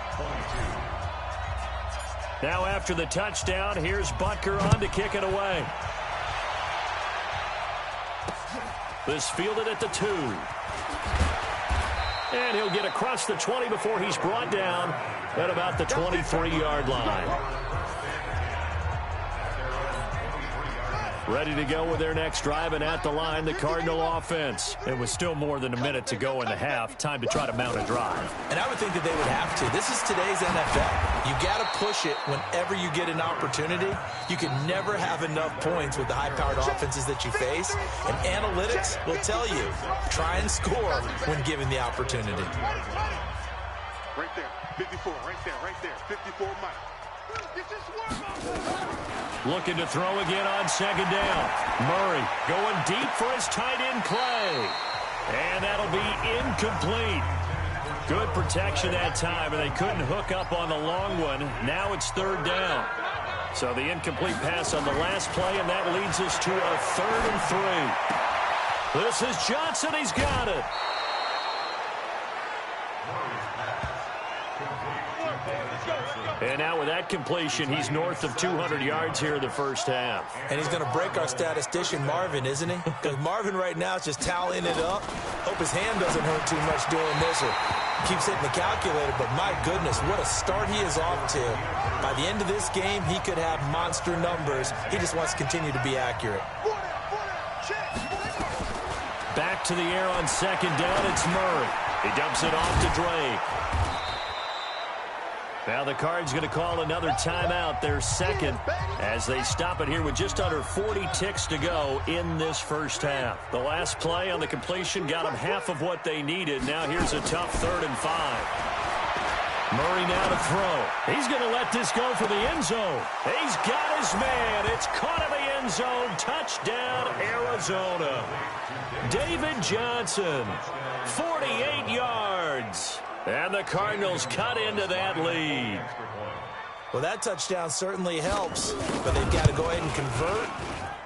Speaker 1: Now after the touchdown, here's Butker on to kick it away. This fielded at the 2. And he'll get across the 20 before he's brought down at about the 23-yard line. Ready to go with their next drive, and at the line, the Cardinal offense. It was still more than a minute to go in the half. Time to try to mount a drive.
Speaker 2: And I would think that they would have to. This is today's NFL. You got to push it whenever you get an opportunity. You can never have enough points with the high-powered offenses that you face. And analytics will tell you, try and score when given the opportunity.
Speaker 4: Right there, 54, right there, 54 Mike.
Speaker 1: Looking to throw again on 2nd down. Murray going deep for his tight end play. And that'll be incomplete. Good protection that time, and they couldn't hook up on the long one. Now it's 3rd down. So the incomplete pass on the last play, and that leads us to a 3rd and 3. This is Johnson. He's got it. And now with that completion, he's north of 200 yards here in the first half.
Speaker 2: And he's going to break our statistician, Marvin, isn't he? Because Marvin right now is just tallying it up. Hope his hand doesn't hurt too much doing this or keeps hitting the calculator. But my goodness, what a start he is off to. By the end of this game, he could have monster numbers. He just wants to continue to be accurate.
Speaker 1: Back to the air on 2nd down, it's Murray. He dumps it off to Drake. Now the Cards going to call another timeout, their 2nd, as they stop it here with just under 40 ticks to go in this first half. The last play on the completion got them half of what they needed. Now here's a tough 3rd and 5. Murray now to throw. He's going to let this go for the end zone. He's got his man. It's caught in the end zone. Touchdown, Arizona. David Johnson, 48 yards. And the Cardinals cut into that lead.
Speaker 2: Well, that touchdown certainly helps, but they've got to go ahead and convert,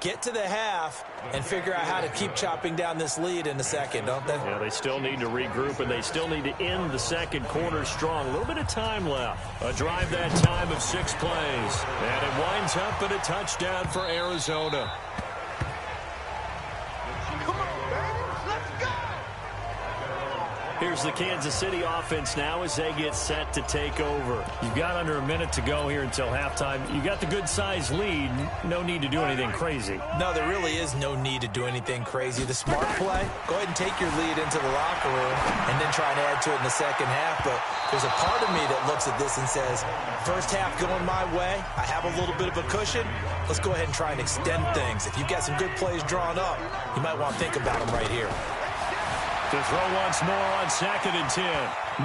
Speaker 2: get to the half, and figure out how to keep chopping down this lead in the second, don't they?
Speaker 1: Yeah, they still need to regroup, and they still need to end the second quarter strong. A little bit of time left. A drive that time of 6 plays. And it winds up in a touchdown for Arizona. Here's the Kansas City offense now as they get set to take over. You've got under a minute to go here until halftime. You got the good-sized lead. No need to do anything crazy.
Speaker 2: No, there really is no need to do anything crazy. The smart play, go ahead and take your lead into the locker room and then try and add to it in the second half. But there's a part of me that looks at this and says, first half going my way, I have a little bit of a cushion. Let's go ahead and try and extend things. If you've got some good plays drawn up, you might want to think about them right here.
Speaker 1: To throw once more on 2nd and 10.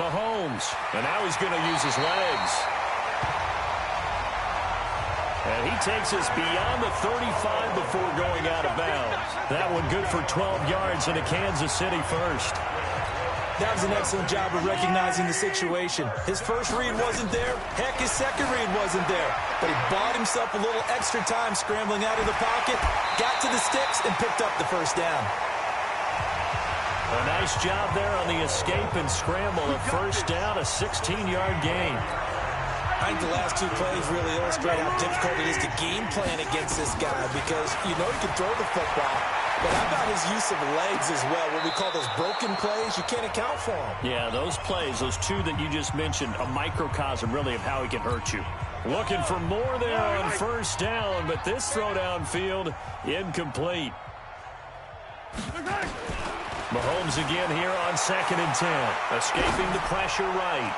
Speaker 1: Mahomes. And now he's going to use his legs. And he takes us beyond the 35 before going out of bounds. That one good for 12 yards and a Kansas City first.
Speaker 2: That was an excellent job of recognizing the situation. His first read wasn't there. Heck, his second read wasn't there. But he bought himself a little extra time scrambling out of the pocket, got to the sticks, and picked up the first down.
Speaker 1: A nice job there on the escape and scramble. A first down, a 16-yard gain.
Speaker 2: I think the last 2 plays really illustrate how difficult it is to game plan against this guy because you know he can throw the football, but how about his use of legs as well? What we call those broken plays, you can't account for them.
Speaker 1: Yeah, those plays, those 2 that you just mentioned, a microcosm really of how he can hurt you. Looking for more there on first down, but this throw downfield incomplete. Mahomes again here on 2nd and 10. Escaping the pressure right.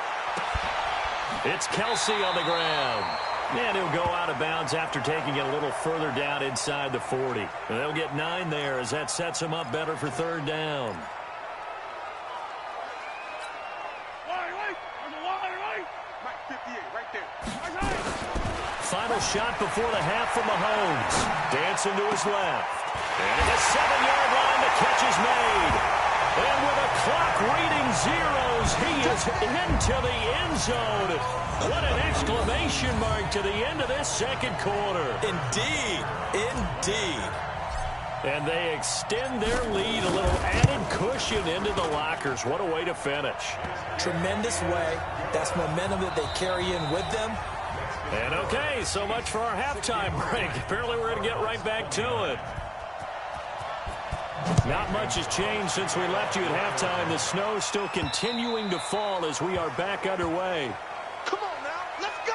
Speaker 1: It's Kelsey on the ground. And he'll go out of bounds after taking it a little further down inside the 40. And they'll get 9 there as that sets them up better for 3rd down. Final shot before the half from Mahomes. Dancing to his left. And at the 7-yard line, the catch is made. And with a clock reading zeros, he is into the end zone. What an exclamation mark to the end of this 2nd quarter.
Speaker 2: Indeed. Indeed.
Speaker 1: And they extend their lead, a little added cushion into the lockers. What a way to finish.
Speaker 2: Tremendous way. That's momentum that they carry in with them.
Speaker 1: And okay, so much for our halftime break. Apparently we're going to get right back to it. Not much has changed since we left you at halftime. The snow still continuing to fall as we are back underway.
Speaker 4: Come on now, let's go.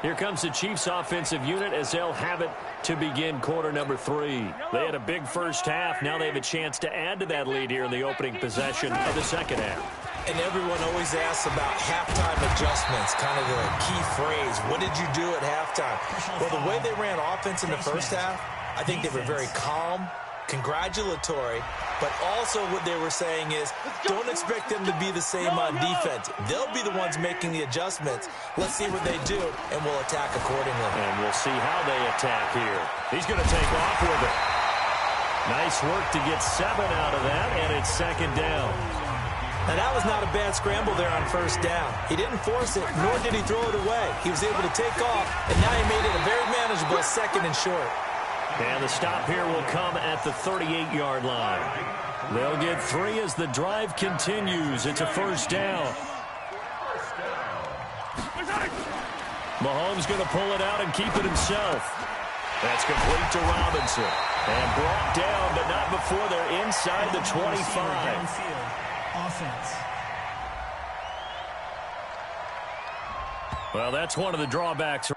Speaker 1: Here comes the Chiefs offensive unit as they'll have it to begin quarter number 3. They had a big first half. Now they have a chance to add to that lead here in the opening possession of the 2nd half.
Speaker 2: And everyone always asks about halftime adjustments, kind of the key phrase. What did you do at halftime? Well, the way they ran offense in the first half, I think they were very calm, congratulatory, but also what they were saying is don't expect them to be the same on defense. They'll be the ones making the adjustments. Let's see what they do, and we'll attack accordingly.
Speaker 1: And we'll see how they attack here. He's going to take off with it. Nice work to get 7 out of that, and it's 2nd down.
Speaker 2: Now, that was not a bad scramble there on first down. He didn't force it, nor did he throw it away. He was able to take off, and now he made it a very manageable 2nd and short.
Speaker 1: And the stop here will come at the 38-yard line. They'll get 3 as the drive continues. It's a first down. Mahomes going to pull it out and keep it himself. That's complete to Robinson. And brought down, but not before they're inside the 25.
Speaker 5: Offense.
Speaker 1: Well, that's one of the drawbacks.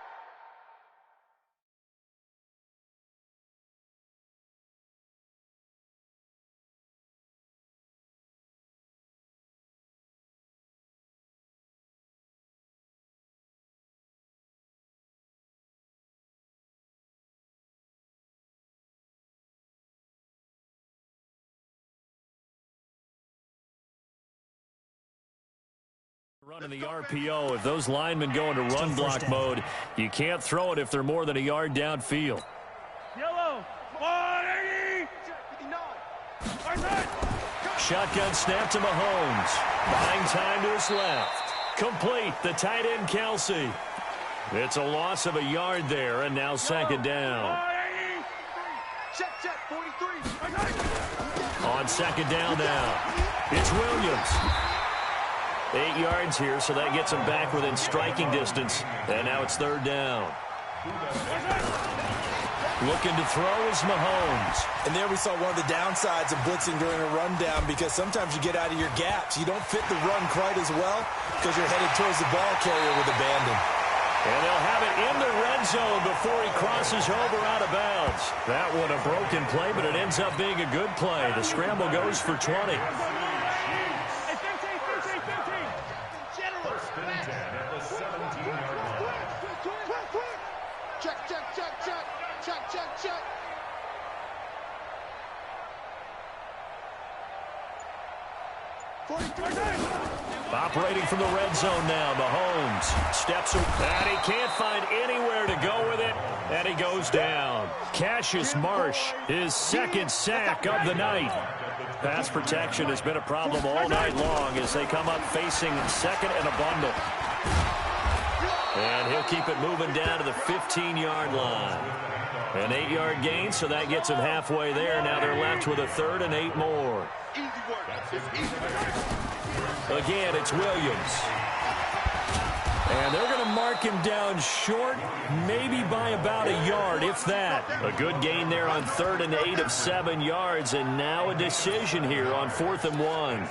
Speaker 1: Running the RPO, if those linemen go into run block mode, you can't throw it if they're more than a yard downfield.
Speaker 3: Yellow, 180, 59.
Speaker 1: Shotgun snap to Mahomes. Buying time to his left. Complete, the tight end Kelsey. It's a loss of a yard there, and now 2nd down.
Speaker 4: Check, 43.
Speaker 1: On 2nd down now, it's Williams. 8 yards here, so that gets him back within striking distance. And now it's 3rd down. Looking to throw is Mahomes.
Speaker 2: And there we saw one of the downsides of blitzing during a rundown, because sometimes you get out of your gaps. You don't fit the run quite as well because you're headed towards the ball carrier with abandon.
Speaker 1: And they'll have it in the red zone before he crosses over out of bounds. That one a broken play, but it ends up being a good play. The scramble goes for 20.
Speaker 4: Check.
Speaker 1: Operating from the red zone now, Mahomes steps up, and he can't find anywhere to go with it, and he goes down. Cassius Marsh, his 2nd sack of the night. Pass protection has been a problem all night long as they come up facing 2nd and a bundle. And he'll keep it moving down to the 15-yard line. An 8-yard gain, so that gets him halfway there. Now they're left with a 3rd and 8 more. Again, it's Williams. And they're going to mark him down short, maybe by about a yard, if that. A good gain there on 3rd and 8 of 7 yards, and now a decision here on 4th and 1.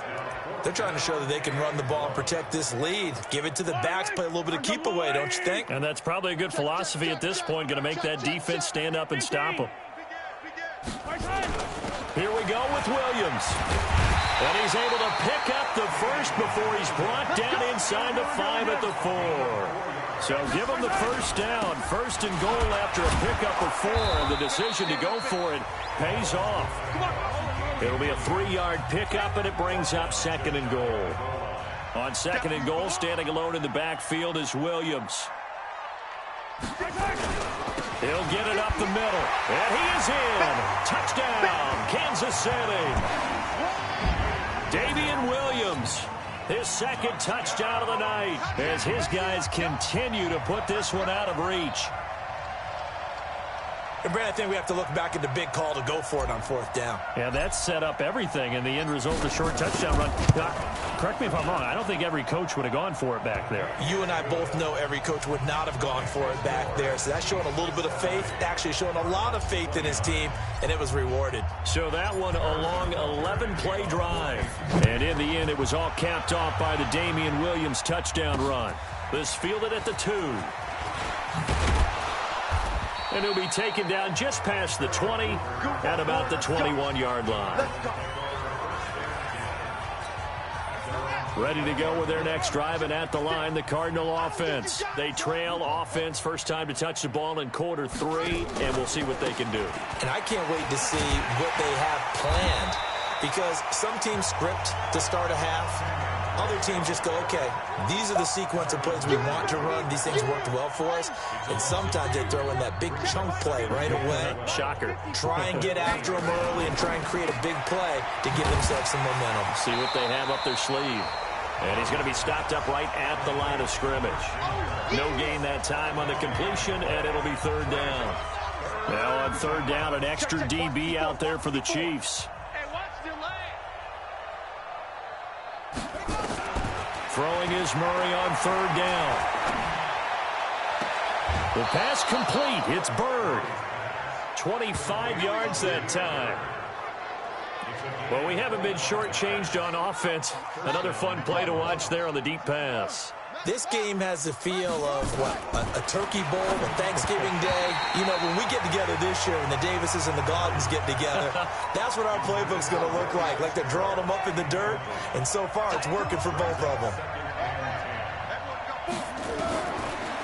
Speaker 2: They're trying to show that they can run the ball and protect this lead. Give it to the backs, play a little bit of keep away, don't you think?
Speaker 1: And that's probably a good philosophy at this point, going to make that defense stand up and stop them. Here we go with Williams. And he's able to pick up the first before he's brought down inside the 5 at the 4. So give him the first down. First and goal after a pickup of 4. And the decision to go for it pays off. It'll be a 3-yard pickup, and it brings up 2nd and goal. On 2nd and goal, standing alone in the backfield is Williams. He'll get it up the middle. And he is in. Touchdown, Kansas City. Damian Williams, his 2nd touchdown of the night, as his guys continue to put this one out of reach.
Speaker 2: And Brad, I think we have to look back at the big call to go for it on 4th down.
Speaker 1: Yeah, that set up everything, and the end result, the short touchdown run. Correct me if I'm wrong, I don't think every coach would have gone for it back there.
Speaker 2: You and I both know every coach would not have gone for it back there, so that's showing a little bit of faith, actually showing a lot of faith in his team, and it was rewarded.
Speaker 1: So that one a long 11-play drive, and in the end, it was all capped off by the Damian Williams touchdown run. This fielded at the 2. And he'll be taken down just past the 20 at about the 21-yard line. Ready to go with their next drive, and at the line, the Cardinal offense. They trail offense, first time to touch the ball in quarter 3, and we'll see what they can do.
Speaker 2: And I can't wait to see what they have planned, because some teams script to start a half. Other teams just go, okay, these are the sequence of plays we want to run. These things worked well for us. And sometimes they throw in that big chunk play right away.
Speaker 1: Shocker.
Speaker 2: Try and get after them early and try and create a big play to give themselves some momentum.
Speaker 1: See what they have up their sleeve. And he's going to be stopped up right at the line of scrimmage. No gain that time on the completion, and it'll be 3rd down. Now on 3rd down, an extra DB out there for the Chiefs. Throwing is Murray on 3rd down. The pass complete. It's Bird. 25 yards that time. Well, we haven't been shortchanged on offense. Another fun play to watch there on the deep pass.
Speaker 2: This game has the feel of, what, a turkey bowl, a Thanksgiving Day. You know, when we get together this year and the Davises and the Gaughtons get together, that's what our playbook's going to look like. Like they're drawing them up in the dirt, and so far it's working for both of them.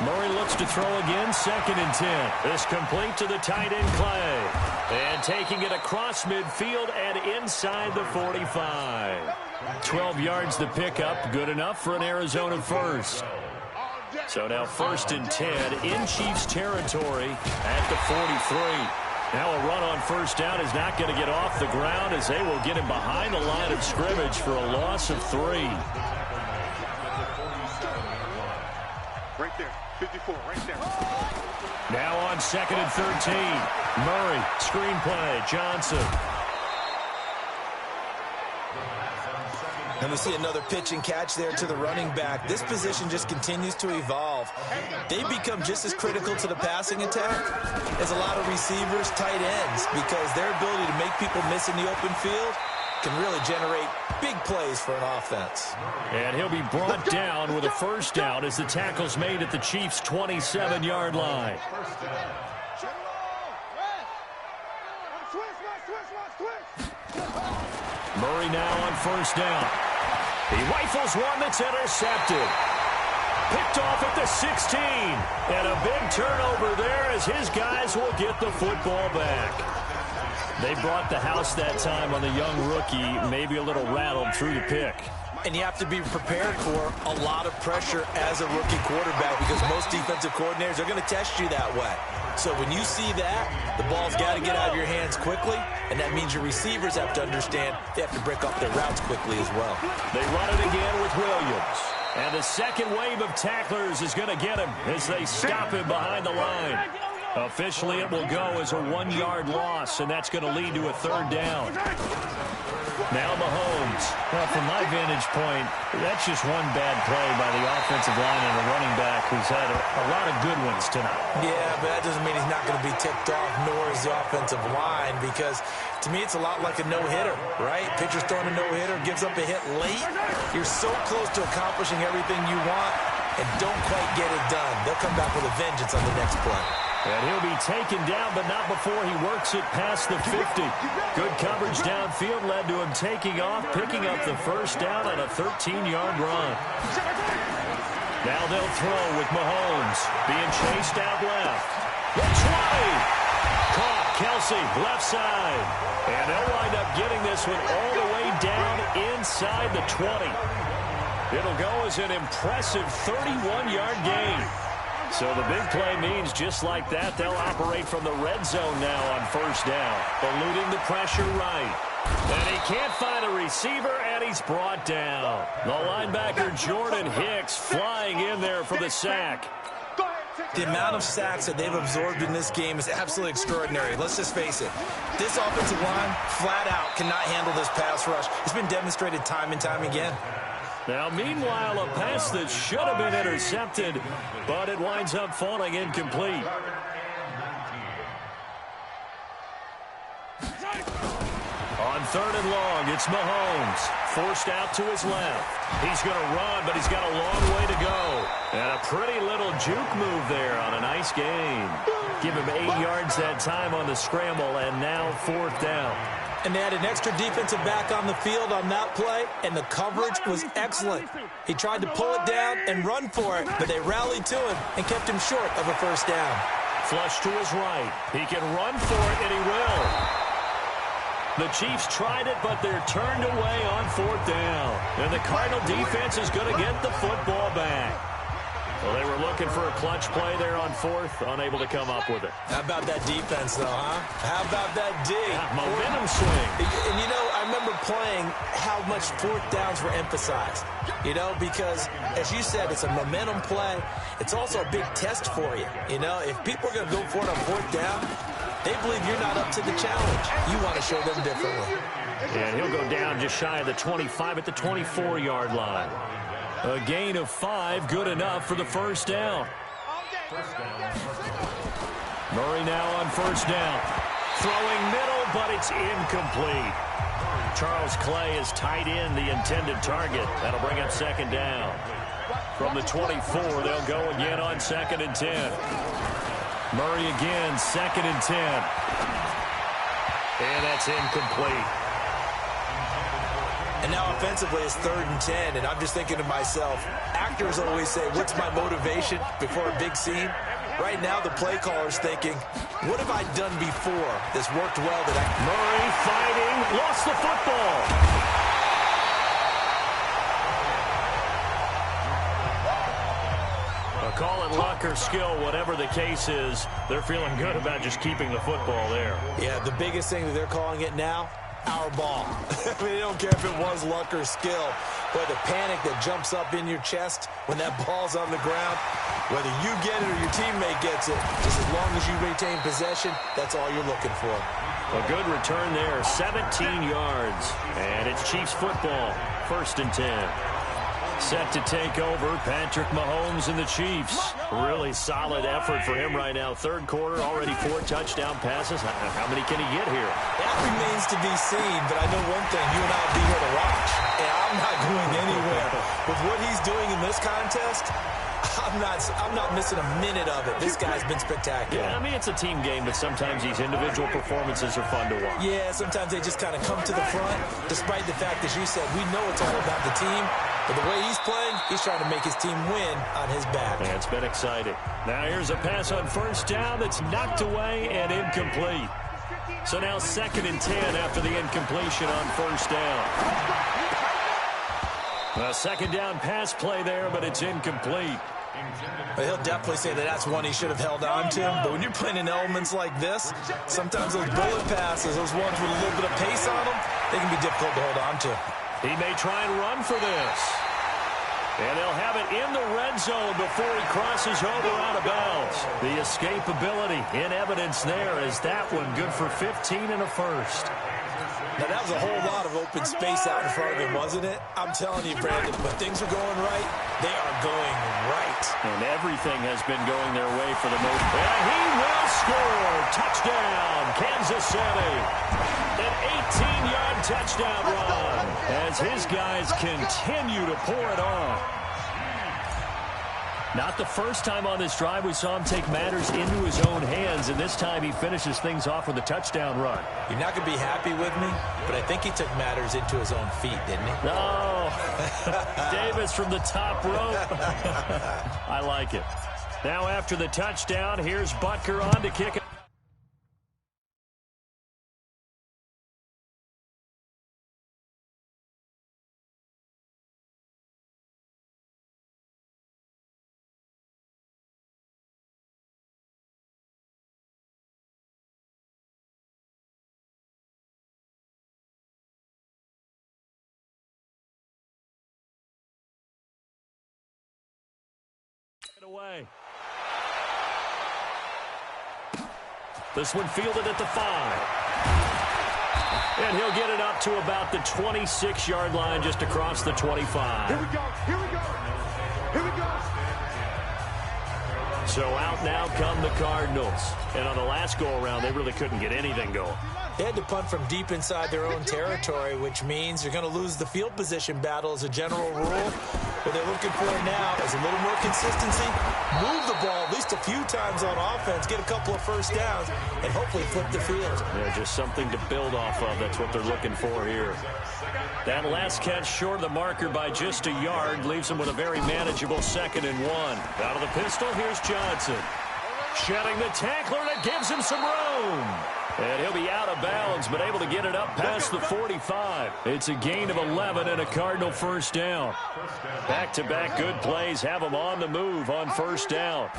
Speaker 1: Murray looks to throw again, 2nd and 10. This complete to the tight end, Clay. And taking it across midfield and inside the 45. 12 yards to pick up, good enough for an Arizona first. So now 1st and 10 in Chiefs territory at the 43. Now a run on 1st down is not going to get off the ground, as they will get him behind the line of scrimmage for a loss of 3.
Speaker 4: Right there, 54, right there.
Speaker 1: Now on 2nd and 13. Murray, screen play, Johnson.
Speaker 2: And we see another pitch and catch there to the running back. This position just continues to evolve. They become just as critical to the passing attack as a lot of receivers, tight ends, because their ability to make people miss in the open field can really generate big plays for an offense.
Speaker 1: And he'll be brought down with a 1st down as the tackle's made at the Chiefs' 27-yard line. Murray now on 1st down. He rifles one that's intercepted. Picked off at the 16. And a big turnover there as his guys will get the football back. They brought the house that time on the young rookie, maybe a little rattled through the pick.
Speaker 2: And you have to be prepared for a lot of pressure as a rookie quarterback, because most defensive coordinators are going to test you that way. So when you see that, the ball's got to get out of your hands quickly, and that means your receivers have to understand they have to break off their routes quickly as well.
Speaker 1: They run it again with Williams. And the second wave of tacklers is going to get him as they stop him behind the line. Officially, it will go as a 1-yard loss, and that's going to lead to a 3rd down. Now Mahomes. Well, from my vantage point, that's just one bad play by the offensive line and a running back who's had a lot of good ones tonight.
Speaker 2: Yeah, but that doesn't mean he's not going to be ticked off, nor is the offensive line, because to me it's a lot like a no-hitter, right? Pitcher's throwing a no-hitter, gives up a hit late. You're so close to accomplishing everything you want and don't quite get it done. They'll come back with a vengeance on the next play.
Speaker 1: And he'll be taken down, but not before he works it past the 50. Good coverage downfield led to him taking off, picking up the first down on a 13-yard run. Now they'll throw with Mahomes being chased out left. The 20. Caught Kelsey, left side. And they'll wind up getting this one all the way down inside the 20. It'll go as an impressive 31-yard gain. So the big play means just like that, they'll operate from the red zone now on first down, eluding the pressure right. And he can't find a receiver, and he's brought down. The linebacker Jordan Hicks flying in there for the sack.
Speaker 2: The amount of sacks that they've absorbed in this game is absolutely extraordinary. Let's just face it. This offensive line, flat out, cannot handle this pass rush. It's been demonstrated time and time again.
Speaker 1: Now, meanwhile, a pass that should have been intercepted, but it winds up falling incomplete. On third and long, it's Mahomes. Forced out to his left. He's going to run, but he's got a long way to go. And a pretty little juke move there on a nice gain. Give him 8 yards that time on the scramble, and now fourth down.
Speaker 2: And they had an extra defensive back on the field on that play, and the coverage was excellent. He tried to pull it down and run for it, but they rallied to him and kept him short of a first down.
Speaker 1: Flush to his right. He can run for it, and he will. The Chiefs tried it, but they're turned away on fourth down. And the Cardinal defense is going to get the football back. Well, they were looking for a clutch play there on fourth, unable to come up with it.
Speaker 2: How about that defense, though, huh? How about that D?
Speaker 1: Yeah, momentum swing.
Speaker 2: And, you know, I remember playing how much fourth downs were emphasized, you know, because, as you said, it's a momentum play. It's also a big test for you, you know. If people are going to go for it on fourth down, they believe you're not up to the challenge. You want to show them differently.
Speaker 1: Yeah, he'll go down just shy of the 25 at the 24-yard line. A gain of 5, good enough for the first down. Murray now on first down. Throwing middle, but it's incomplete. Charles Clay is tight in the intended target. That'll bring up second down. From the 24, they'll go again on 2nd and 10. Murray again, 2nd and 10. And that's incomplete.
Speaker 2: And now offensively it's 3rd and 10, and I'm just thinking to myself, actors always say, what's my motivation before a big scene? Right now the play caller's thinking, what have I done before that's worked well that
Speaker 1: Murray fighting, lost the football. Call it luck or skill, whatever the case is, they're feeling good about just keeping the football there.
Speaker 2: Yeah, the biggest thing that they're calling it now, our ball. I mean, they don't care if it was luck or skill, but the panic that jumps up in your chest when that ball's on the ground, whether you get it or your teammate gets it, just as long as you retain possession, that's all you're looking for.
Speaker 1: A good return there, 17 yards, and it's Chiefs football, 1st and 10. Set to take over, Patrick Mahomes and the Chiefs. Really solid effort for him right now. 3rd quarter, already 4 touchdown passes. How many can he get here?
Speaker 2: That remains to be seen, but I know one thing. You and I will be here to watch, and I'm not going anywhere. With what he's doing in this contest, I'm not missing a minute of it. This guy's been spectacular.
Speaker 1: Yeah, I mean, it's a team game, but sometimes these individual performances are fun to watch.
Speaker 2: Yeah, sometimes they just kind of come to the front, despite the fact, as you said, we know it's all about the team. But the way he's playing, he's trying to make his team win on his back.
Speaker 1: Yeah, it's been exciting. Now here's a pass on first down that's knocked away and incomplete. So now 2nd and 10 after the incompletion on first down. A 2nd down pass play there, but it's incomplete.
Speaker 2: But he'll definitely say that that's one he should have held on to. But when you're playing in elements like this, sometimes those bullet passes, those ones with a little bit of pace on them, they can be difficult to hold on to.
Speaker 1: He may try and run for this. And they'll have it in the red zone before he crosses over out of bounds. The escapability in evidence there is that one good for 15 and a first.
Speaker 2: Now, that was a whole lot of open space out in front of him, wasn't it? I'm telling you, Brandon, when things are going right, they are going right.
Speaker 1: And everything has been going their way for the most. And he will score. Touchdown, Kansas City. An 18-yard touchdown run as his guys continue to pour it on. Not the first time on this drive we saw him take matters into his own hands, and this time he finishes things off with a touchdown run.
Speaker 2: You're not going to be happy with me, but I think he took matters into his own feet, didn't he?
Speaker 1: No. Davis from the top rope. I like it. Now after the touchdown, here's Butker on to kick it. Away. This one fielded at the 5. And he'll get it up to about the 26-yard line just across the 25.
Speaker 4: Here we go. Here we go. Here we go.
Speaker 1: So out now come the Cardinals. And on the last go-around, they really couldn't get anything going.
Speaker 2: They had to punt from deep inside their own territory, which means you're going to lose the field position battle as a general rule. What they're looking for now is a little more consistency, move the ball at least a few times on offense, get a couple of first downs, and hopefully flip the field.
Speaker 1: Yeah, just something to build off of. That's what they're looking for here. That last catch short of the marker by just a yard leaves him with a very manageable 2nd and 1. Out of the pistol, here's Johnson. Shedding the tackler, and it gives him some room. And he'll be out of bounds, but able to get it up past the 45. It's a gain of 11 and a Cardinal first down. Back-to-back good plays have him on the move on first down.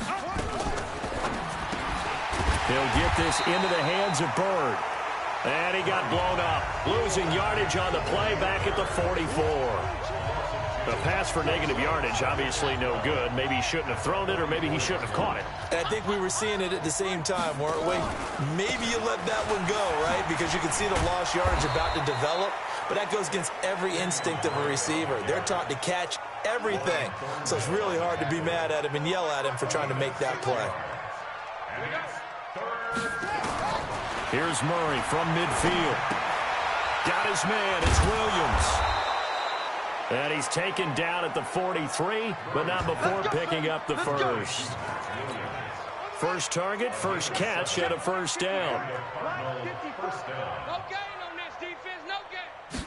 Speaker 1: He'll get this into the hands of Bird. And he got blown up. Losing yardage on the play back at the 44. The pass for negative yardage, obviously no good. Maybe he shouldn't have thrown it, or maybe he shouldn't have caught it.
Speaker 2: I think we were seeing it at the same time, weren't we? Maybe you let that one go, right? Because you can see the lost yardage about to develop. But that goes against every instinct of a receiver. They're taught to catch everything. So it's really hard to be mad at him and yell at him for trying to make that play.
Speaker 1: Here's Murray from midfield. Got his man. It's Williams. And he's taken down at the 43, but not before picking up the first. First target, first catch, and a first down.
Speaker 3: No gain on this defense, no gain.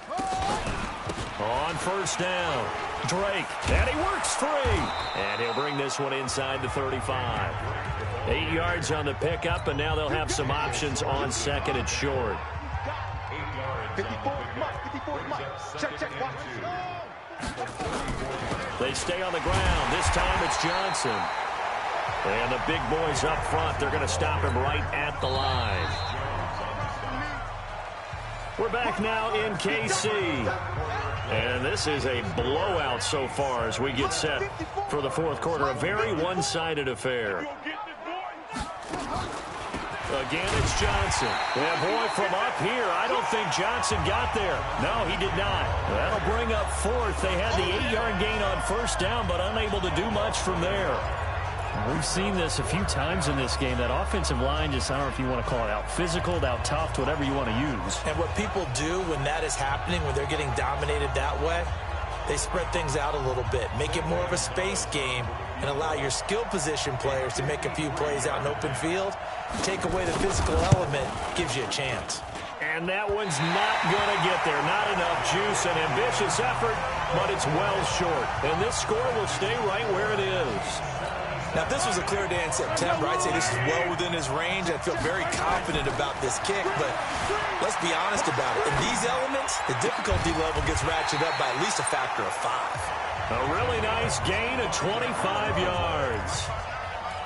Speaker 1: On first down, Drake, and he works free. And he'll bring this one inside the 35. 8 yards on the pickup, and now they'll have some options on 2nd and short.
Speaker 4: 54, check, watch.
Speaker 1: They stay on the ground. This time it's Johnson. And the big boys up front, they're going to stop him right at the line. We're back now in KC. And this is a blowout so far as we get set for the fourth quarter. A very one-sided affair. Again, it's Johnson. And boy, from up here, I don't think Johnson got there. No, he did not. That'll bring up 4th. They had the 8-yard gain on first down, but unable to do much from there.
Speaker 5: We've seen this a few times in this game. That offensive line just, I don't know if you want to call it out physical, out tough, whatever you want to use.
Speaker 2: And what people do when that is happening, when they're getting dominated that way, they spread things out a little bit, make it more of a space game, and allow your skill position players to make a few plays out in open field. Take away the physical element, gives you a chance.
Speaker 1: And that one's not going to get there. Not enough juice, an ambitious effort, but it's well short. And this score will stay right where it is.
Speaker 2: Now, if this was a clear day in September, I'd say this is well within his range. I feel very confident about this kick, but let's be honest about it. In these elements, the difficulty level gets ratcheted up by at least a factor of 5.
Speaker 1: A really nice gain of 25 yards.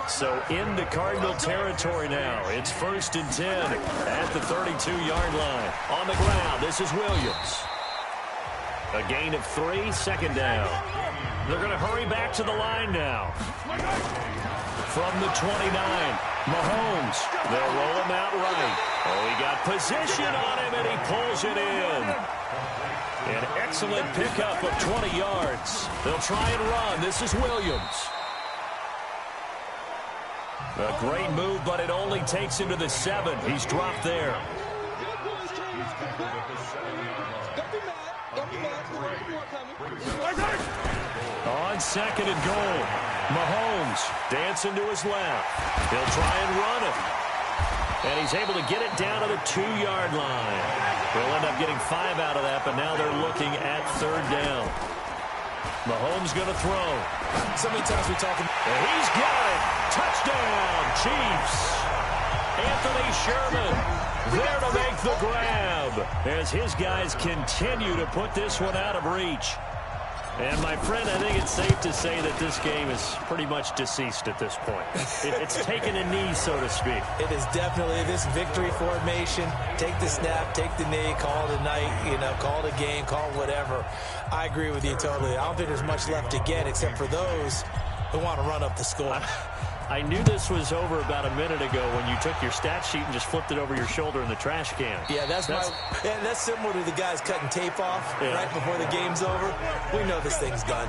Speaker 1: So into Cardinal territory now. It's 1st and 10 at the 32-yard line. On the ground, this is Williams. A gain of 3, 2nd down. They're going to hurry back to the line now. From the 29, Mahomes. They'll roll him out right. Oh, he got position on him, and he pulls it in. An excellent pickup of 20 yards. They'll try and run. This is Williams. A great move, but it only takes him to the 7. He's dropped there. On 2nd and goal, Mahomes dancing to his left. He'll try and run it. And he's able to get it down to the 2-yard line. They'll end up getting 5 out of that, but now they're looking at 3rd down. Mahomes going to throw.
Speaker 2: So many times we talk about...
Speaker 1: And he's got it. Touchdown, Chiefs. Anthony Sherman there to make the grab as his guys continue to put this one out of reach. And, my friend, I think it's safe to say that this game is pretty much deceased at this point. It's taken a knee, so to speak.
Speaker 2: It is definitely this victory formation. Take the snap, take the knee, call it a night, call it a game, call it whatever. I agree with you totally. I don't think there's much left to get except for those who want to run up the score.
Speaker 5: I knew this was over about a minute ago when you took your stat sheet and just flipped it over your shoulder in the trash can.
Speaker 2: Yeah, that's similar to the guys cutting tape off right before the game's over. We know this thing's done.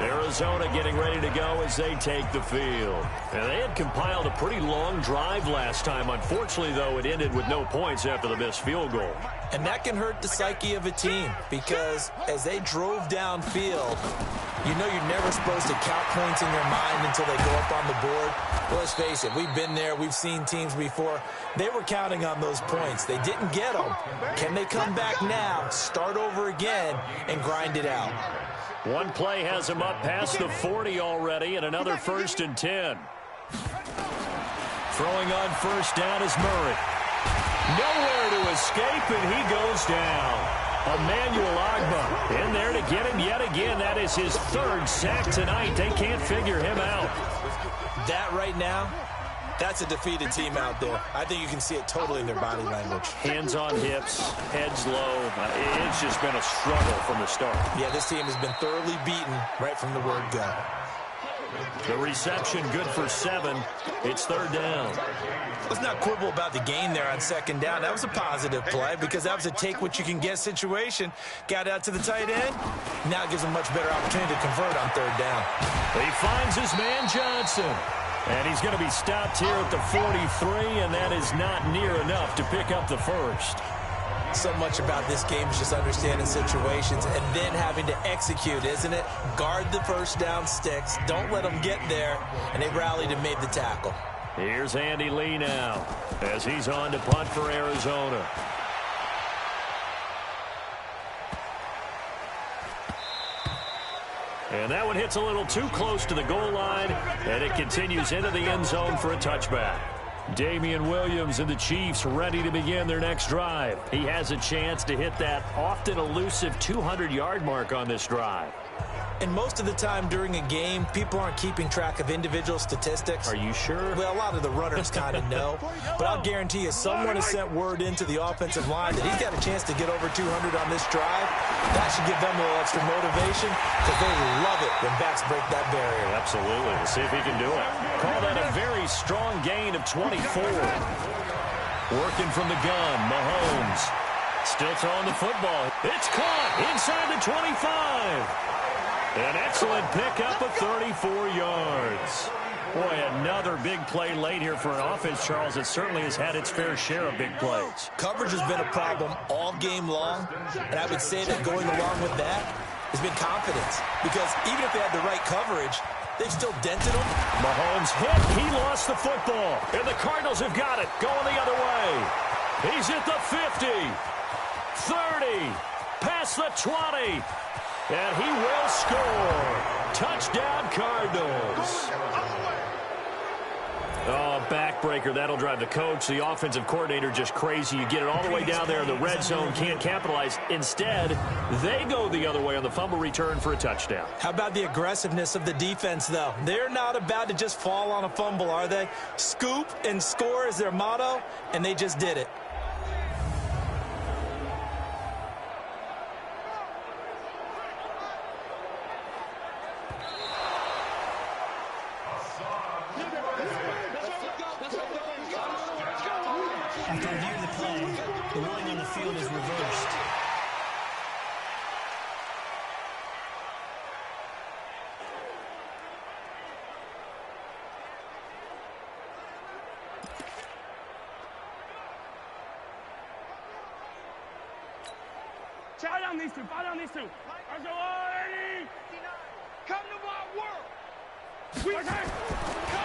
Speaker 1: Arizona getting ready to go as they take the field. And they had compiled a pretty long drive last time. Unfortunately, though, it ended with no points after the missed field goal.
Speaker 2: And that can hurt the psyche of a team because as they drove downfield, you know you're never supposed to count points in your mind until they go up on the board. Well, let's face it, we've been there. We've seen teams before. They were counting on those points. They didn't get them. Can they come back now, start over again, and grind it out?
Speaker 1: One play has him up past the 40 already, and another 1st and 10. Throwing on 1st down is Murray. Nowhere to escape, and he goes down. Emmanuel Ogbah in there to get him yet again. That is his 3rd sack tonight. They can't figure him out.
Speaker 2: That right now, that's a defeated team out there. I think you can see it totally in their body language.
Speaker 1: Hands on hips, heads low. It's just been a struggle from the start.
Speaker 2: Yeah, this team has been thoroughly beaten right from the word go.
Speaker 1: The reception good for 7. It's 3rd down.
Speaker 2: Let's not quibble about the gain there on 2nd down. That was a positive play because that was a take-what-you-can-get situation. Got out to the tight end. Now it gives him much better opportunity to convert on 3rd down.
Speaker 1: He finds his man Johnson. And he's going to be stopped here at the 43, and that is not near enough to pick up the 1st.
Speaker 2: So much about this game is just understanding situations and then having to execute, isn't it? Guard the 1st down sticks. Don't let them get there. And they rallied and made the tackle.
Speaker 1: Here's Andy Lee now as he's on to punt for Arizona. And that one hits a little too close to the goal line, and it continues into the end zone for a touchback. Damian Williams and the Chiefs ready to begin their next drive. He has a chance to hit that often elusive 200-yard mark on this drive.
Speaker 2: And most of the time during a game, people aren't keeping track of individual statistics.
Speaker 1: Are you sure?
Speaker 2: Well, a lot of the runners kind of know. But I'll guarantee you someone has sent word into the offensive line that he's got a chance to get over 200 on this drive. That should give them a little extra motivation because they love it when backs break that barrier.
Speaker 1: Absolutely. Let's see if he can do it. Call that a very strong gain of 24. Working from the gun, Mahomes. Still throwing the football. It's caught inside the 25. An excellent pickup of 34 yards. Boy, another big play late here for an offense, Charles, that certainly has had its fair share of big plays.
Speaker 2: Coverage has been a problem all game long, and I would say that going along with that has been confidence. Because even if they had the right coverage, they've still dented them.
Speaker 1: Mahomes hit. He lost the football. And the Cardinals have got it. Going the other way. He's at the 50. 30. Past the 20. And he will score. Touchdown, Cardinals. Oh, backbreaker. That'll drive the coach, the offensive coordinator, just crazy. You get it all the way down there in the red zone, can't capitalize. Instead, they go the other way on the fumble return for a touchdown.
Speaker 2: How about the aggressiveness of the defense, though? They're not about to just fall on a fumble, are they? Scoop and score is their motto, and they just did it.
Speaker 6: The ruling on the field is reversed.
Speaker 3: Foul down these two. Foul down these two. Come to my world.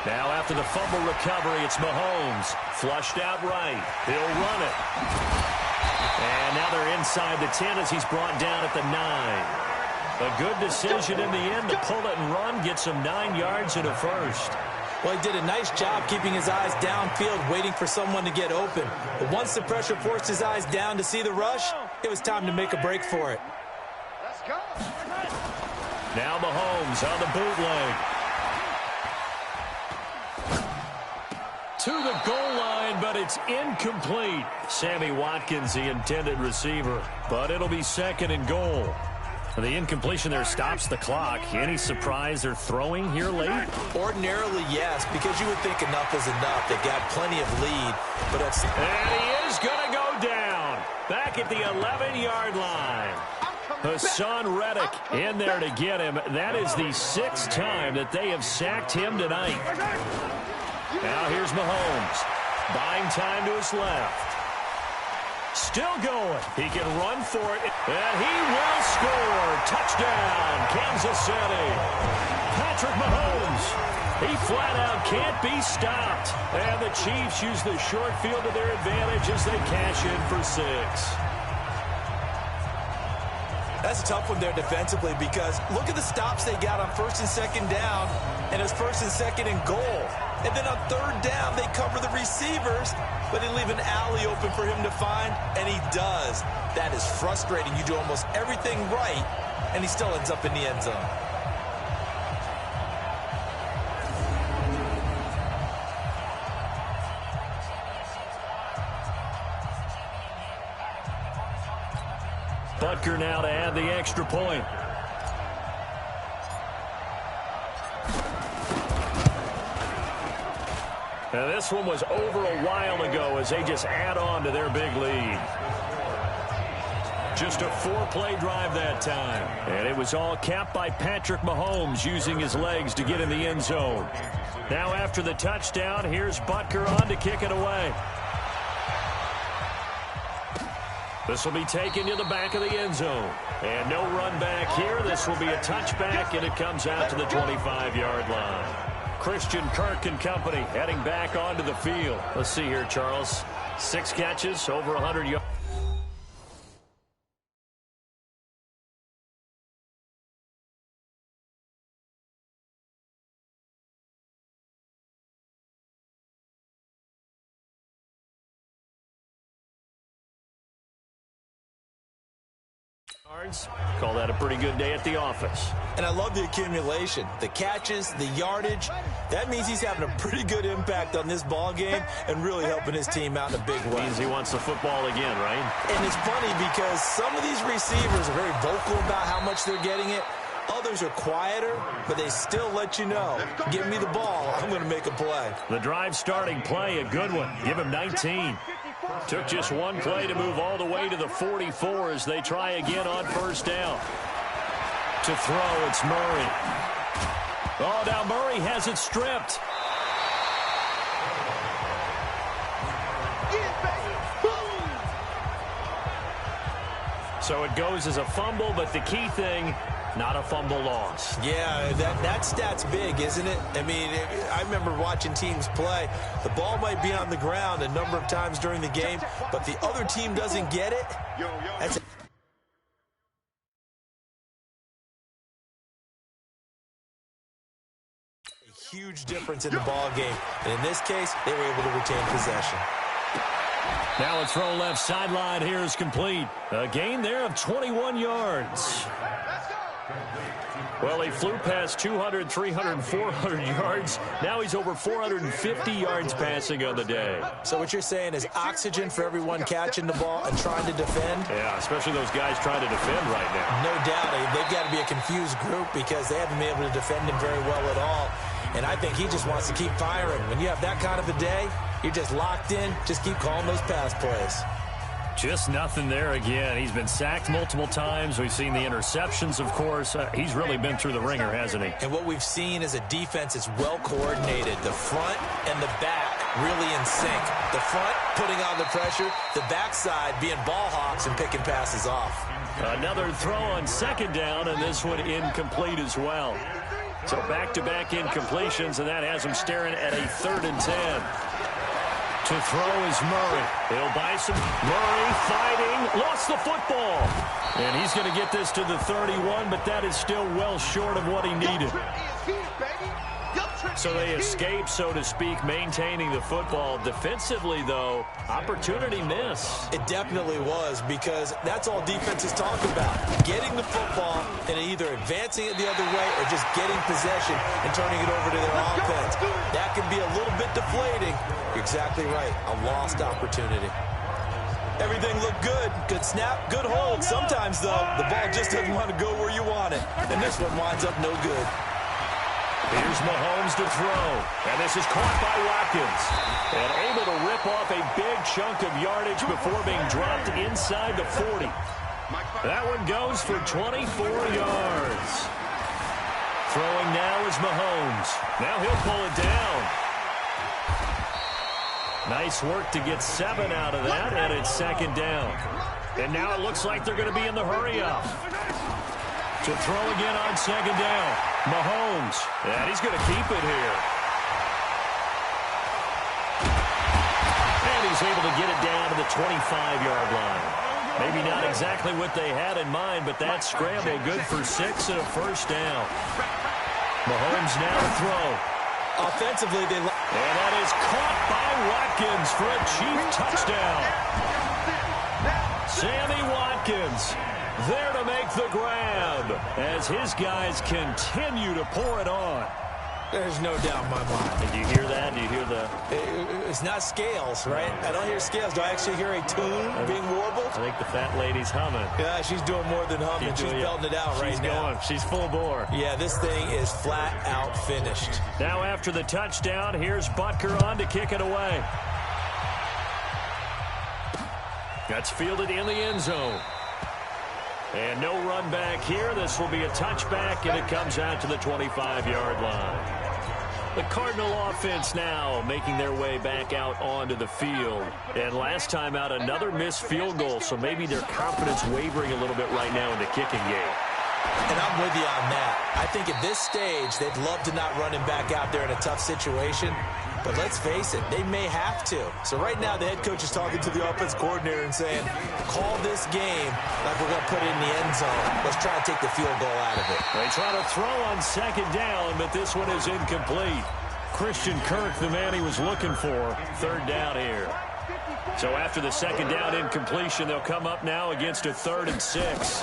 Speaker 1: Now after the fumble recovery, it's Mahomes. Flushed out right. He'll run it. And now they're inside the 10 as he's brought down at the 9. A good decision in the end to pull it and run. Gets him 9 yards and a first.
Speaker 2: Well, he did a nice job keeping his eyes downfield, waiting for someone to get open. But once the pressure forced his eyes down to see the rush, it was time to make a break for it.
Speaker 3: Let's go.
Speaker 1: Now Mahomes on the bootleg. To the goal line, but it's incomplete. Sammy Watkins, the intended receiver. But it'll be 2nd and goal. The incompletion there stops the clock. Any surprise they're throwing here late?
Speaker 2: Ordinarily, yes, because you would think enough is enough. They've got plenty of lead, but it's...
Speaker 1: And he is going to go down. Back at the 11-yard line. Hassan Reddick in there to get him. That is the 6th time that they have sacked him tonight. Now here's Mahomes. Buying time to his left. Still going. He can run for it. And he will score. Touchdown, Kansas City. Patrick Mahomes. He flat out can't be stopped. And the Chiefs use the short field to their advantage as they cash in for 6.
Speaker 2: That's a tough one there defensively because look at the stops they got on 1st and 2nd down and it's 1st and 2nd and goal. And then on 3rd down, they cover the receivers, but they leave an alley open for him to find, and he does. That is frustrating. You do almost everything right, and he still ends up in the end zone.
Speaker 1: Butker now to add the extra point. Now this one was over a while ago as they just add on to their big lead. Just a 4-play drive that time. And it was all capped by Patrick Mahomes using his legs to get in the end zone. Now after the touchdown, here's Butker on to kick it away. This will be taken to the back of the end zone. And no run back here. This will be a touchback, and it comes out to the 25-yard line. Christian Kirk and company heading back onto the field. Let's see here, Charles. 6 catches, over 100 yards. Call that a pretty good day at the office.
Speaker 2: And I love the accumulation, the catches, the yardage. That means he's having a pretty good impact on this ball game and really helping his team out in a big way.
Speaker 1: Means he wants the football again, right?
Speaker 2: And it's funny because some of these receivers are very vocal about how much they're getting it. Others are quieter, but they still let you know, give me the ball, I'm going to make a play.
Speaker 1: The drive starting play, a good one. Give him 19. Took just one play to move all the way to the 44 as they try again on 1st down. To throw, it's Murray. Oh, now Murray has it stripped. So it goes as a fumble, but the key thing, not a fumble loss.
Speaker 2: Yeah, that stat's big, isn't it? I mean, I remember watching teams play. The ball might be on the ground a number of times during the game, but the other team doesn't get it. That's a huge difference in the ball game. And in this case, they were able to retain possession.
Speaker 1: Now a throw left sideline here is complete. A gain there of 21 yards. Well, he flew past 200, 300, 400 yards. Now he's over 450 yards passing on the day.
Speaker 2: So what you're saying is oxygen for everyone catching the ball and trying to defend?
Speaker 1: Yeah, especially those guys trying to defend right now.
Speaker 2: No doubt. They've got to be a confused group because they haven't been able to defend him very well at all. And I think he just wants to keep firing. When you have that kind of a day, you're just locked in. Just keep calling those pass plays.
Speaker 5: Just nothing there again. He's been sacked multiple times. We've seen the interceptions, of course. He's really been through the ringer, hasn't he?
Speaker 2: And what we've seen is a defense is well coordinated. The front and the back really in sync. The front putting on the pressure, the backside being ball hawks and picking passes off.
Speaker 5: Another throw on second down, and this one incomplete as well. So back-to-back incompletions, and that has him staring at a 3rd and 10. To throw is Murray. He'll buy some. Murray fighting. Lost the football. And he's going to get this to the 31, but that is still well short of what he needed. So they escape, so to speak, maintaining the football. Defensively, though, opportunity miss.
Speaker 2: It definitely was, because that's all defense is talking about. Getting the football and either advancing it the other way or just getting possession and turning it over to their offense. That can be a little bit deflating. You're exactly right. A lost opportunity. Everything looked good. Good snap, good hold. Sometimes, though, the ball just doesn't want to go where you want it. And this one winds up no good.
Speaker 5: Here's Mahomes to throw. And this is caught by Watkins. And able to rip off a big chunk of yardage before being dropped inside the 40. That one goes for 24 yards. Throwing now is Mahomes. Now he'll pull it down. Nice work to get 7 out of that, and it's 2nd down. And now it looks like they're going to be in the hurry-up. To throw again on 2nd down. Mahomes. And he's going to keep it here. And he's able to get it down to the 25-yard line. Maybe not exactly what they had in mind, but that scramble good for 6 and a 1st down. Mahomes now to throw.
Speaker 2: Offensively, they...
Speaker 5: And that is caught by Watkins for a cheap touchdown. Sammy Watkins there to make the grab as his guys continue to pour it on.
Speaker 2: There's no doubt in my mind.
Speaker 5: Did you hear that? Do you hear the...
Speaker 2: It's not scales, right? I don't hear scales. Do I actually hear a tune being warbled?
Speaker 5: I think the fat lady's humming.
Speaker 2: Yeah, she's doing more than humming. She's belting it out right now.
Speaker 5: She's full bore.
Speaker 2: Yeah, this thing is flat out finished.
Speaker 5: Now after the touchdown, here's Butker on to kick it away. That's fielded in the end zone. And no run back here. This will be a touchback, and it comes out to the 25-yard line. The Cardinal offense now making their way back out onto the field. And last time out, another missed field goal, so maybe their confidence wavering a little bit right now in the kicking game.
Speaker 2: And I'm with you on that. I think at this stage, they'd love to not run him back out there in a tough situation. But let's face it, they may have to. So right now, the head coach is talking to the offense coordinator and saying, call this game like we're going to put it in the end zone. Let's try and take the field goal out of it.
Speaker 5: They try to throw on 2nd down, but this one is incomplete. Christian Kirk, the man he was looking for, 3rd down here. So after the 2nd down incompletion, they'll come up now against a 3rd and 6.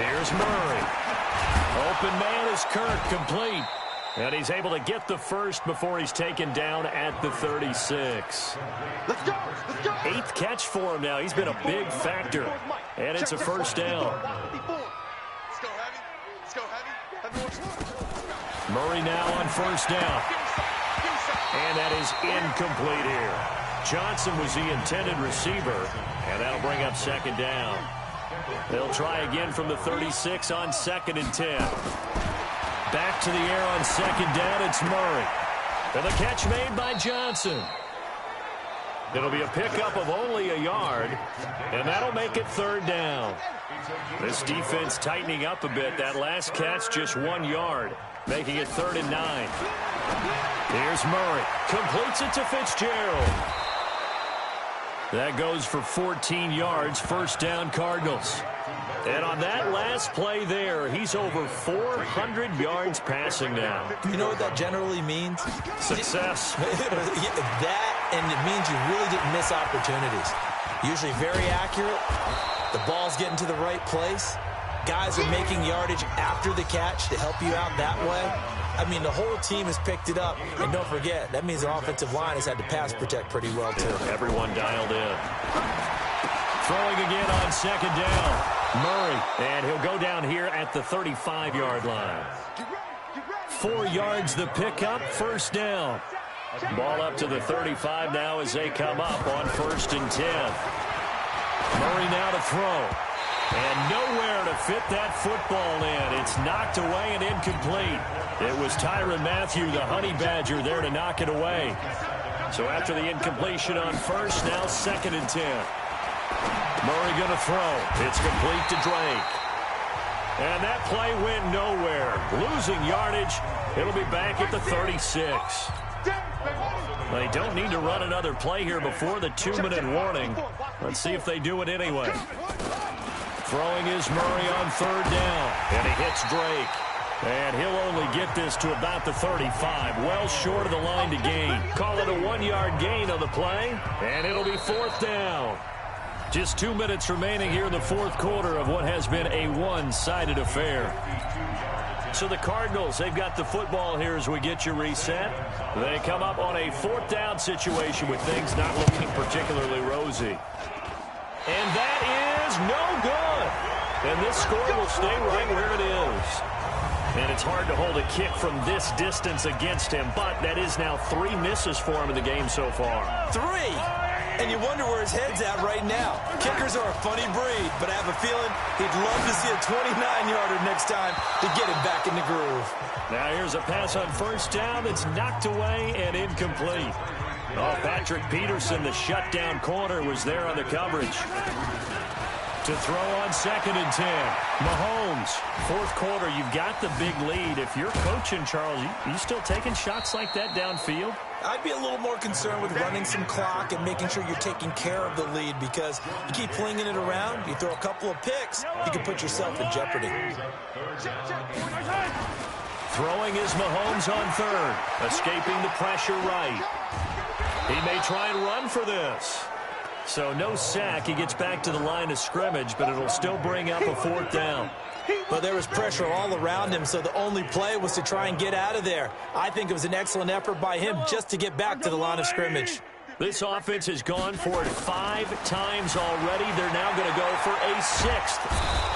Speaker 5: Here's Murray. Open man is Kirk, complete. And he's able to get the first before he's taken down at the 36.
Speaker 3: Let's go. Let's go.
Speaker 5: 8th catch for him now. He's been a big factor. And it's a 1st down.
Speaker 4: Let's go, heavy. Let's go, heavy.
Speaker 5: Murray now on 1st down. And that is incomplete here. Johnson was the intended receiver. And that'll bring up 2nd down. They'll try again from the 36 on 2nd and 10. Back to the air on 2nd down, it's Murray. And the catch made by Johnson. It'll be a pickup of only a yard, and that'll make it 3rd down. This defense tightening up a bit. That last catch just 1 yard, making it 3rd and 9. Here's Murray. Completes it to Fitzgerald. That goes for 14 yards, 1st down Cardinals. And on that last play there, he's over 400 yards passing now.
Speaker 2: You know what that generally means?
Speaker 5: Success.
Speaker 2: That, and it means you really didn't miss opportunities. Usually very accurate. The ball's getting to the right place. Guys are making yardage after the catch to help you out that way. I mean, the whole team has picked it up. And don't forget, that means the offensive line has had to pass protect pretty well, too.
Speaker 5: Everyone dialed in. Throwing again on 2nd down. Murray, and he'll go down here at the 35-yard line. 4 yards the pickup, 1st down. Ball up to the 35 now as they come up on 1st and 10. Murray now to throw. And nowhere to fit that football in. It's knocked away and incomplete. It was Tyrann Mathieu, the Honey Badger, there to knock it away. So after the incompletion on first, now 2nd and 10. Murray going to throw. It's complete to Drake. And that play went nowhere. Losing yardage. It'll be back at the 36. They don't need to run another play here before the 2-minute warning. Let's see if they do it anyway. Throwing is Murray on 3rd down. And he hits Drake. And he'll only get this to about the 35. Well short of the line to gain. Call it a 1-yard gain on the play. And it'll be 4th down. Just 2 minutes remaining here in the 4th quarter of what has been a one-sided affair. So the Cardinals, they've got the football here as we get you reset. They come up on a 4th down situation with things not looking particularly rosy. And that is no good. And this score will stay right where it is. And it's hard to hold a kick from this distance against him, but that is now 3 misses for him in the game so far.
Speaker 2: 3! And you wonder where his head's at right now. Kickers are a funny breed, but I have a feeling he'd love to see a 29-yarder next time to get him back in the groove.
Speaker 5: Now here's a pass on 1st down that's knocked away and incomplete. Oh, Patrick Peterson, the shutdown corner, was there on the coverage. To throw on 2nd and 10. Mahomes, 4th quarter, you've got the big lead. If you're coaching, Charles, you still taking shots like that downfield?
Speaker 2: I'd be a little more concerned with running some clock and making sure you're taking care of the lead, because you keep flinging it around, you throw a couple of picks, you can put yourself in jeopardy.
Speaker 5: Throwing is Mahomes on 3rd, escaping the pressure right. He may try and run for this. So no sack. He gets back to the line of scrimmage, but it'll still bring up a 4th down.
Speaker 2: But there was pressure all around him, so the only play was to try and get out of there. I think it was an excellent effort by him just to get back to the line of scrimmage.
Speaker 5: This offense has gone for it 5 times already. They're now going to go for a 6th.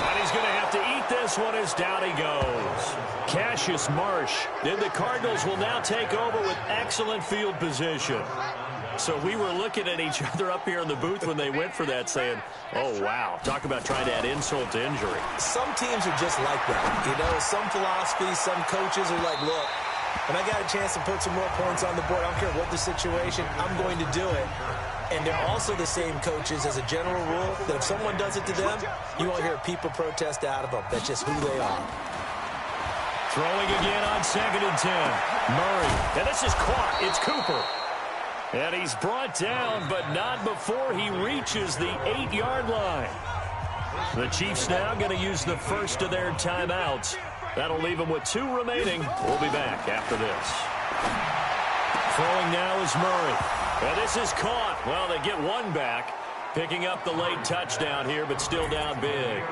Speaker 5: And he's going to have to eat this one as down he goes. Cassius Marsh. Then the Cardinals will now take over with excellent field position. So we were looking at each other up here in the booth when they went for that, saying, oh, wow, talk about trying to add insult to injury.
Speaker 2: Some teams are just like that. You know, some philosophies, some coaches are like, look, when I got a chance to put some more points on the board, I don't care what the situation, I'm going to do it. And they're also the same coaches as a general rule that if someone does it to them, you won't hear people protest out of them. That's just who they are.
Speaker 5: Throwing again on 2nd and 10. Murray. And this is caught. It's Cooper. And he's brought down, but not before he reaches the 8-yard line. The Chiefs now going to use the first of their timeouts. That'll leave them with 2 remaining. We'll be back after this. Throwing now is Murray. And this is caught. Well, they get 1 back. Picking up the late touchdown here, but still down big.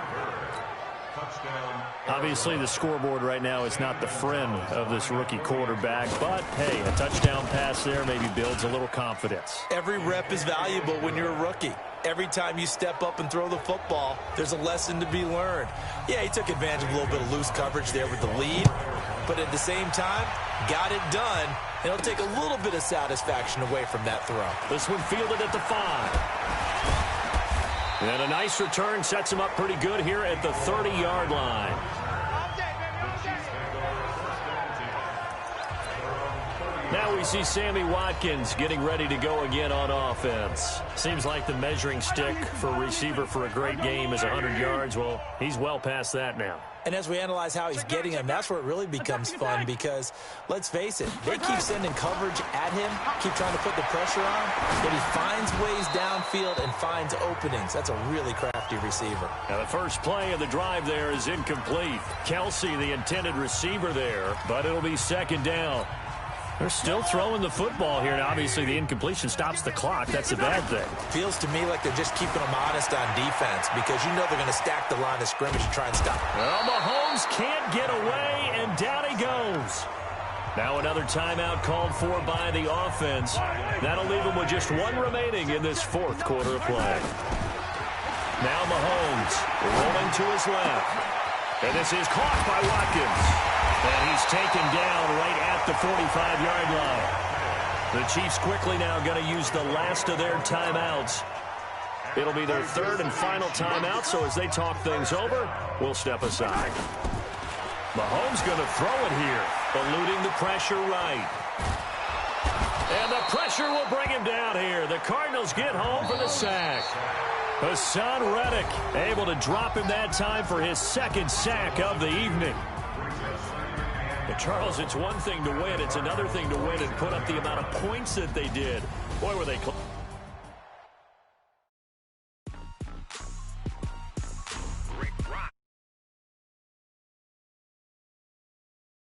Speaker 5: Obviously, the scoreboard right now is not the friend of this rookie quarterback, but, hey, a touchdown pass there maybe builds a little confidence.
Speaker 2: Every rep is valuable when you're a rookie. Every time you step up and throw the football, there's a lesson to be learned. Yeah, he took advantage of a little bit of loose coverage there with the lead, but at the same time, got it done. It'll take a little bit of satisfaction away from that throw.
Speaker 5: This one fielded at the 5. And a nice return sets him up pretty good here at the 30-yard line. Now we see Sammy Watkins getting ready to go again on offense. Seems like the measuring stick for a receiver for a great game is 100 yards. Well, he's well past that now.
Speaker 2: And as we analyze how he's getting them, that's where it really becomes fun because, let's face it, they keep sending coverage at him, keep trying to put the pressure on, but he finds ways downfield and finds openings. That's a really crafty receiver.
Speaker 5: Now the first play of the drive there is incomplete. Kelsey, the intended receiver there, but it'll be 2nd down. They're still throwing the football here, and obviously the incompletion stops the clock. That's a bad thing.
Speaker 2: Feels to me like they're just keeping them honest on defense because you know they're going to stack the line of scrimmage and try and stop them.
Speaker 5: Well, Mahomes can't get away, and down he goes. Now another timeout called for by the offense. That'll leave them with just 1 remaining in this 4th quarter of play. Now Mahomes rolling to his left. And this is caught by Watkins. And he's taken down right at the 45-yard line. The Chiefs quickly now going to use the last of their timeouts. It'll be their third and final timeout, so as they talk things over, we'll step aside. Mahomes going to throw it here, eluding the pressure right. And the pressure will bring him down here. The Cardinals get home for the sack. Hassan Reddick able to drop him that time for his second sack of the evening. But Charles, it's one thing to win. It's another thing to win and put up the amount of points that they did. Boy, were they close.